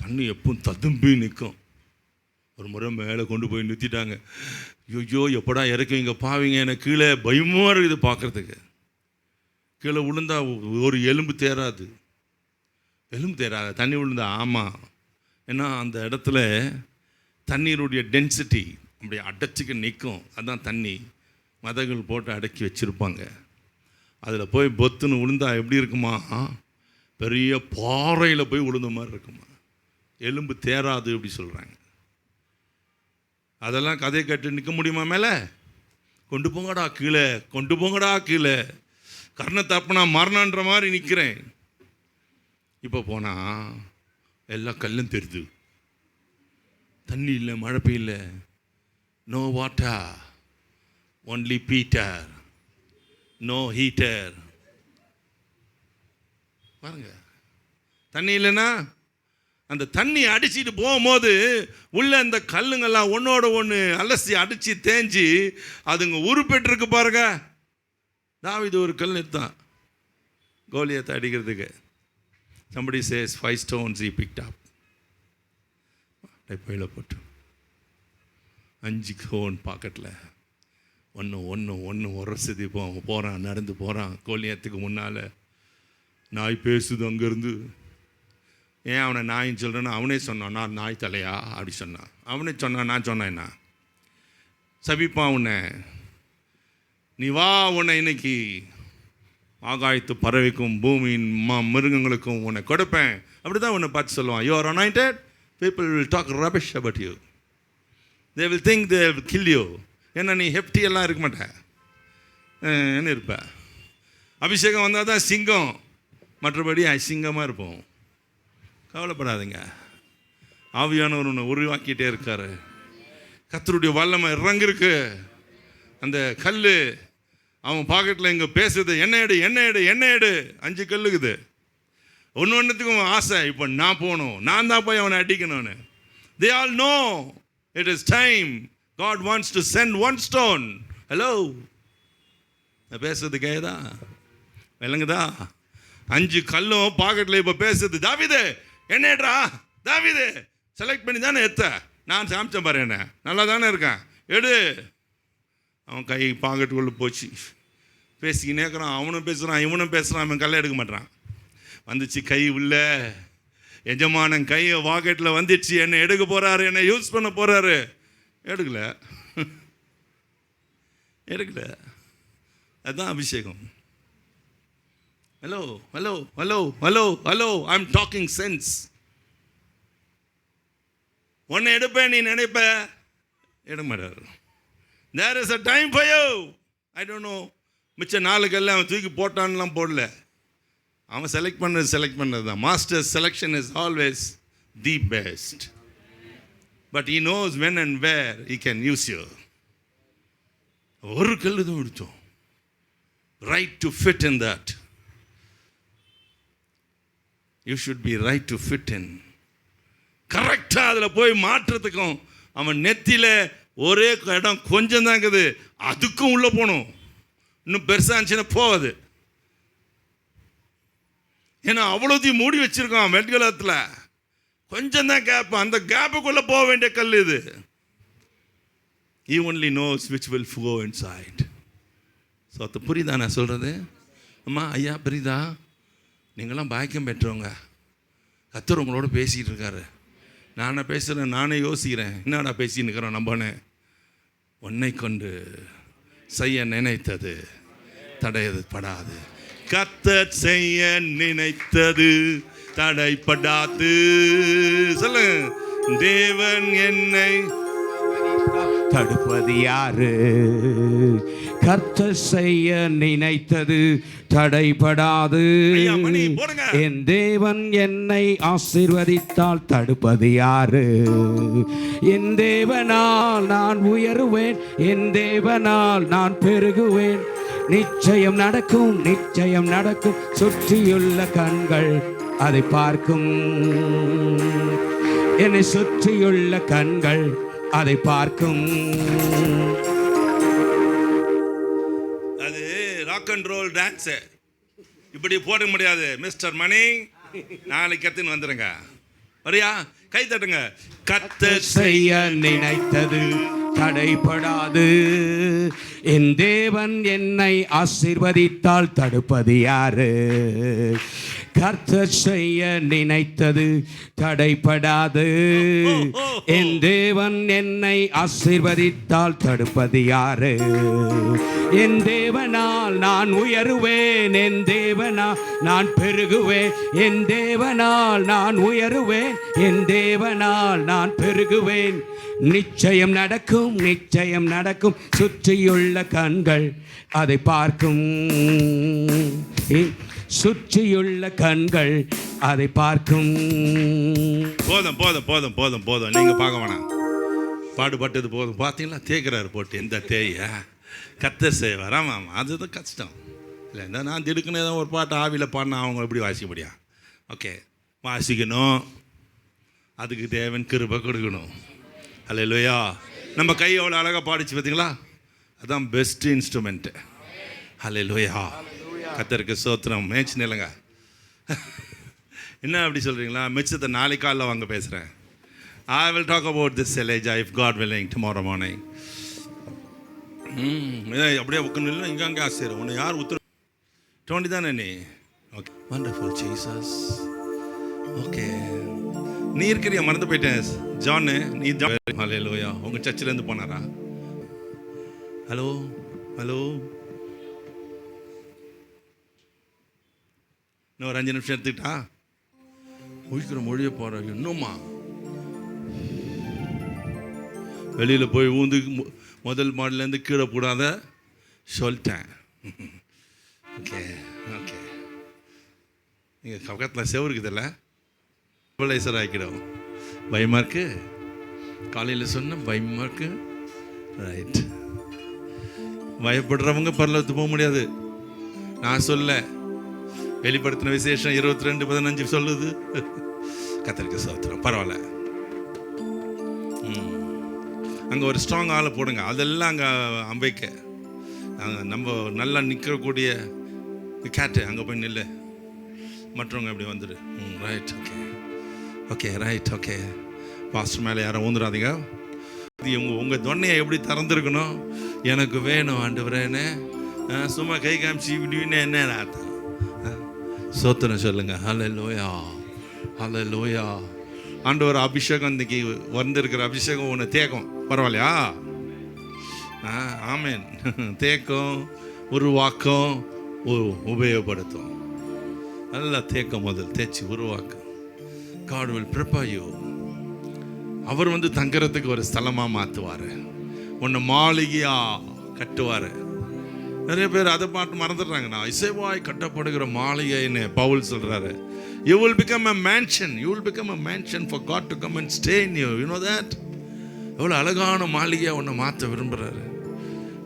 தண்ணி எப்பவும் ததும்பி நிற்கும். ஒரு முறை மேலே கொண்டு போய் நிறுத்திட்டாங்க. ஐயோ எப்படா இறக்குவீங்க பாவீங்க, எனக்கு கீழே பயமாக இருக்குது பார்க்குறதுக்கு. கீழே விழுந்தா ஒரு எலும்பு தேராது தண்ணி விழுந்தா. ஆமாம், ஏன்னா அந்த இடத்துல தண்ணீருடைய டென்சிட்டி அப்படி அடைச்சிக்க நிற்கும். அதுதான் தண்ணி மதங்கள் போட்டு அடக்கி வச்சுருப்பாங்க. அதில் போய் பொத்துன்னு விழுந்தா எப்படி இருக்குமா, பெரிய பாறையில் போய் விழுந்த மாதிரி இருக்குமா, எலும்பு தேராது அப்படி சொல்கிறாங்க. அதெல்லாம் கதை கேட்டு நிற்க முடியுமா? மேலே கொண்டு போங்கடா கீழே கர்ண தப்புனா மரணன்ற மாதிரி நிற்கிறேன். இப்போ போனால் எல்லா கல்லும் தெரியுது. தண்ணி இல்லை, மழை பெய்யல, no water, only Peter, no heater. பாருங்க, தண்ணி இல்லைன்னா அந்த தண்ணி அடிச்சுட்டு போகும்போது உள்ள அந்த கல்லுங்கெல்லாம் ஒன்றோட ஒன்று அலசி அடித்து தேஞ்சி அதுங்க உருப்பெற்றிருக்கு பாருங்க. தாவீது ஒரு கல் நிறுத்தான் கோலியத்தை அடிக்கிறதுக்கு. somebody says 5 stones he picked up. பையில போட்டு 5 ஸ்டோன் பாக்கெட்டில் ஒன்று உரசதி போகிறான், நடந்து போகிறான். கோலியத்துக்கு முன்னால் நாய் பேசுது அங்கேருந்து. ஏன் அவனை நாயின்னு சொல்கிறேன்னா, அவனே சொன்னான் நான் நாய் தலையா அப்படி சொன்னான். அவனே சொன்னான், நான் சொன்னேன்னா சபிப்பான் உன்னை, நீ வா உன்னை இன்னைக்கு ஆகாயத்து பறவைக்கும் பூமியின் மிருகங்களுக்கும் உன்னை கொடுப்பேன். அப்படி தான் உன்னை பார்த்து சொல்லுவான். You are anointed, people will talk rubbish about you. They will think they will kill you. ஏன்னா நீ ஹெப்டியெல்லாம் இருக்க மாட்டேன், என்ன இருப்ப. அபிஷேகம் வந்தால் தான் சிங்கம், மற்றபடி அசிங்கமாக இருப்போம். கவலைப்படாதீங்க, ஆவியானவர் ஒன்று உருவாக்கிட்டே இருக்காரு. கர்த்தருடைய வல்லமை இறங்கிருக்கு. அந்த கல் அவன் பாக்கெட்டில் இங்கே பேசுது, எண்ணெய் எடு 5 கல்லுக்குது. ஒன்றுத்துக்கும் ஆசை, இப்போ நான் போகணும், நான் தான் போய் அவனை அடிக்கணும்னு. They all know it is time. God wants to send 1 stone. Hello, நான் பேசுறது கேதா விளங்குதா? 5 கல்லும் பாக்கெட்டில் இப்போ பேசுது. தாவீது என்னடா, தாவீது செலக்ட் பண்ணி தானே நான் சாமிச்சேன் பாரு, என்ன நல்லா தானே இருக்கேன், எடு. அவன் கை பாக்கெட்டுக்குள்ளே போச்சு. பேசிக்கினே இருக்கிறான், அவனும் பேசுகிறான் இவனும் பேசுகிறான். அவன் கல்லை எடுக்க மாட்டான். வந்துச்சு கை உள்ள, எஜமானன் கையை பாக்கெட்டில் வந்துடுச்சு. என்னை எடுக்க போகிறாரு, என்னை யூஸ் பண்ண போகிறாரு. எடுக்கல. அதுதான் அபிஷேகம். Hello I'm talking sense. உன்னை எடுப்பேன், நீ நினைப்ப, எடுக்க மாட்டார். There is a time for you. I don't know, மிச்ச 4 கல்ல அவன் தூக்கி போட்டான்லாம் போடல. அவன் செலக்ட் பண்ணது தான். Master selection is always the best. But he knows when and where he can use you. ஒரு கல்லு தான் எடுத்தோம். Right to fit in that. You should be right to fit in. கரெக்டாக அதில் போய் மாற்றத்துக்கும் அவன் நெத்தியில் ஒரே இடம் கொஞ்சம் தான் இருக்குது, அதுக்கும் உள்ளே போகணும். இன்னும் பெருசாக இருந்துச்சுன்னா போகாது. ஏன்னா அவ்வளோத்தையும் மூடி வச்சுருக்கான் வெண்கலத்தில். கொஞ்சம் தான் கேப், அந்த கேப்புக்குள்ளே போக வேண்டிய கல் இது. He only knows which will go inside. So அது புரியுதா நான் சொல்கிறது? அம்மா ஐயா புரியுதா? நீங்களாம் பாக்கியம் பெற்றவங்க. கர்த்தர் உங்களோட பேசிகிட்டு இருக்காரு. நானே பேசுகிறேன், நானே யோசிக்கிறேன், என்னடா பேசின்னு இருக்கிறோம் நம்பனே. உன்னை கொண்டு செய்ய நினைத்தது தடைப்படாது. கர்த்தர் செய்ய நினைத்தது தடைப்படாது. சொல்லு, தேவன் என்னை தடுப்பது யாரு? கர்த்தர் செய்ய நினைத்தது தடைபடாது. என் தேவன் என்னை ஆசீர்வதித்தால் தடுப்பது யாரு? என் தேவனால் நான் உயருவேன், என் தேவனால் நான் பெருகுவேன். நிச்சயம் நடக்கும், நிச்சயம் நடக்கும். சுற்றியுள்ள கண்கள் அதை பார்க்கும். என்னை சுற்றியுள்ள கண்கள் அதை பார்க்கும். அது ராக் அண்ட் ரோல் டான்ஸ். இப்படி போட முடியாது. மிஸ்டர் மணி, நாளைக்கு கத்துன்னு வந்துருங்க. வரியா? கை தட்டுங்க. கர்த்தர் செய்ய நினைத்தது தடைபடாது. என் தேவன் என்னை ஆசீர்வதித்தால் தடுப்பது யாரு? கர்த்தர் செய்ய நினைத்தது தடைபடாது. என் தேவன் என்னை ஆசீர்வதித்தால் தடுப்பது யாரு? என் தேவனால் நான் உயருவேன், என் தேவனால் நான் பெருகுவேன். என் தேவனால் நான் உயருவேன், என் தேவனால் நான் பெருகுவேன். நிச்சயம் நடக்கும், நிச்சயம் நடக்கும். சுற்றியுள்ள கண்கள் அதை பார்க்கும். சுற்றியுள்ள கண்கள் அதை பார்க்கும். போதும் போதும் போதும் போதும் போதும். நீங்கள் பார்க்க வேணாம், பாடுபட்டது போதும். பார்த்தீங்களா, தேய்க்கிறாரு போட்டு. எந்த தேய கர்த்தர் செய்வார். ஆமாம், அதுதான் கஷ்டம் இல்லை. இந்த நான் திடுக்குன்னு ஏதோ ஒரு பாட்டு ஆவியில் பாடினா அவங்க எப்படி வாசிக்க முடியும்? ஓகே, வாசிக்கணும், அதுக்கு தேவன் கிருபை கொடுக்கணும். அல்லேலூயா. நம்ம கை எவ்வளோ அழகாக பாடிச்சு பார்த்தீங்களா? அதுதான் பெஸ்ட் இன்ஸ்ட்ருமெண்ட்டு. அல்லேலூயா. கர்த்தருக்கு ஸ்தோத்திரம். மேய்ச்சி நிலங்க. என்ன அப்படி சொல்கிறீங்களா? மிச்சத்தை நாளைக்கு காலையில் வாங்க பேசுகிறேன். I will talk about this Elijah if God willing tomorrow morning. அப்படியே உட்காந்து இல்லை, இங்கே அங்கே ஆசைரு உன்னை யார் உத்தர டோண்டி தானே நீ? Okay, wonderful Jesus. ஓகே, நீ இருக்கிறியா? மறந்து போயிட்டேன். ஜானு, நீ ஜான். ஹல்லேலூயா. உங்கள் சர்ச்சிலேருந்து போனாரா? ஹலோ ஹலோ, இன்னும் ஒரு 5 நிமிஷம் எடுத்துக்கிட்டா முடிக்கிற மொழியை போகிற. இன்னும்மா வெளியில் போய் ஊந்து முதல் மாடிலேருந்து கீழே போடாத சொல்லிட்டேன். Okay okay. நீங்கள் பக்கத்தில் செவருக்குதில்ல, ஸ்டெபிளைசர் ஆக்கிடும். பயமாக இருக்கு. காலையில் சொன்ன பயமாக இருக்கு. ரைட். பயப்படுறவங்க பரலத்துக்கு போக முடியாது. நான் சொல்ல, வெளிப்படுத்தின விசேஷம் 22:15 சொல்லுது. கர்த்தருக்கு ஸ்தோத்திரம். பரவாயில்ல. அங்கே ஒரு ஸ்ட்ராங் ஆளை போடுங்க. அதெல்லாம் அங்கே அம்பைக்க நம்ம நல்லா நிற்கக்கூடிய கேட்டு அங்கே போய் நில்லு. மற்றவங்க அப்படி வந்துடு. Right. Okay okay. Right. Okay. Pastor மேலே யாரும் ஊந்துடாதீங்க. உங்கள் தொன்னையை எப்படி திறந்துருக்கணும்? எனக்கு வேணும் ஆண்டவரேன்னு சும்மா கை காமிச்சு இப்படின்னு என்ன அர்த்தம்? சோத்திரம் சொல்லுங்க. ஹல்லேலூயா ஹல்லேலூயா. ஆண்டவர் அபிஷேகம் இன்னைக்கு வந்திருக்கிற அபிஷேகம் ஒன்று தேக்கம். பரவாயில்லையா? ஆமேன். தேக்கம், உருவாக்கம், உபயோகப்படுத்தும். நல்லா தேக்கம் முதல் தேய்ச்சி உருவாக்கும். God will prepare you. அவர் வந்து தங்குறதுக்கு ஒரு ஸ்தலமாக மாற்றுவார். ஒன்று மாளிகையாக கட்டுவார். நிறைய பேர் அதை பாட்டு மறந்துடுறாங்க. நான் இசைவாய் கட்டப்படுகிற மாளிகைன்னு பவுல் சொல்றாரு. You will become a mansion. You will become a mansion for God to come and stay in you. You know that? எவ்வளோ அழகான மாளிகையாக உன்னை மாற்ற விரும்புகிறாரு.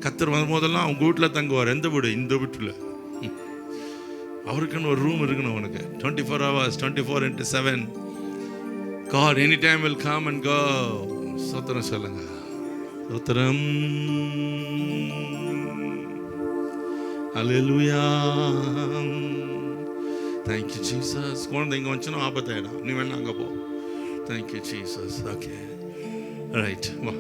கர்த்தர் வரும்போதெல்லாம் அவங்க வீட்டில் தங்குவார். எந்த வீடு? இந்த வீட்டில். அவருக்குன்னு ஒரு ரூம் இருக்கணும் உனக்கு. 24 hours, 24/7. God anytime will come and go. ஸ்தோத்திரம் சொல்லுங்க. ஸ்தோத்திரம். ஹல்லேலூயா. Thank you Jesus. குழந்தை இங்கே வந்துச்சுன்னா ஆபத்தாயிடும். நீ வேணா அங்கே போ. Thank you Jesus. Okay. All right. வா.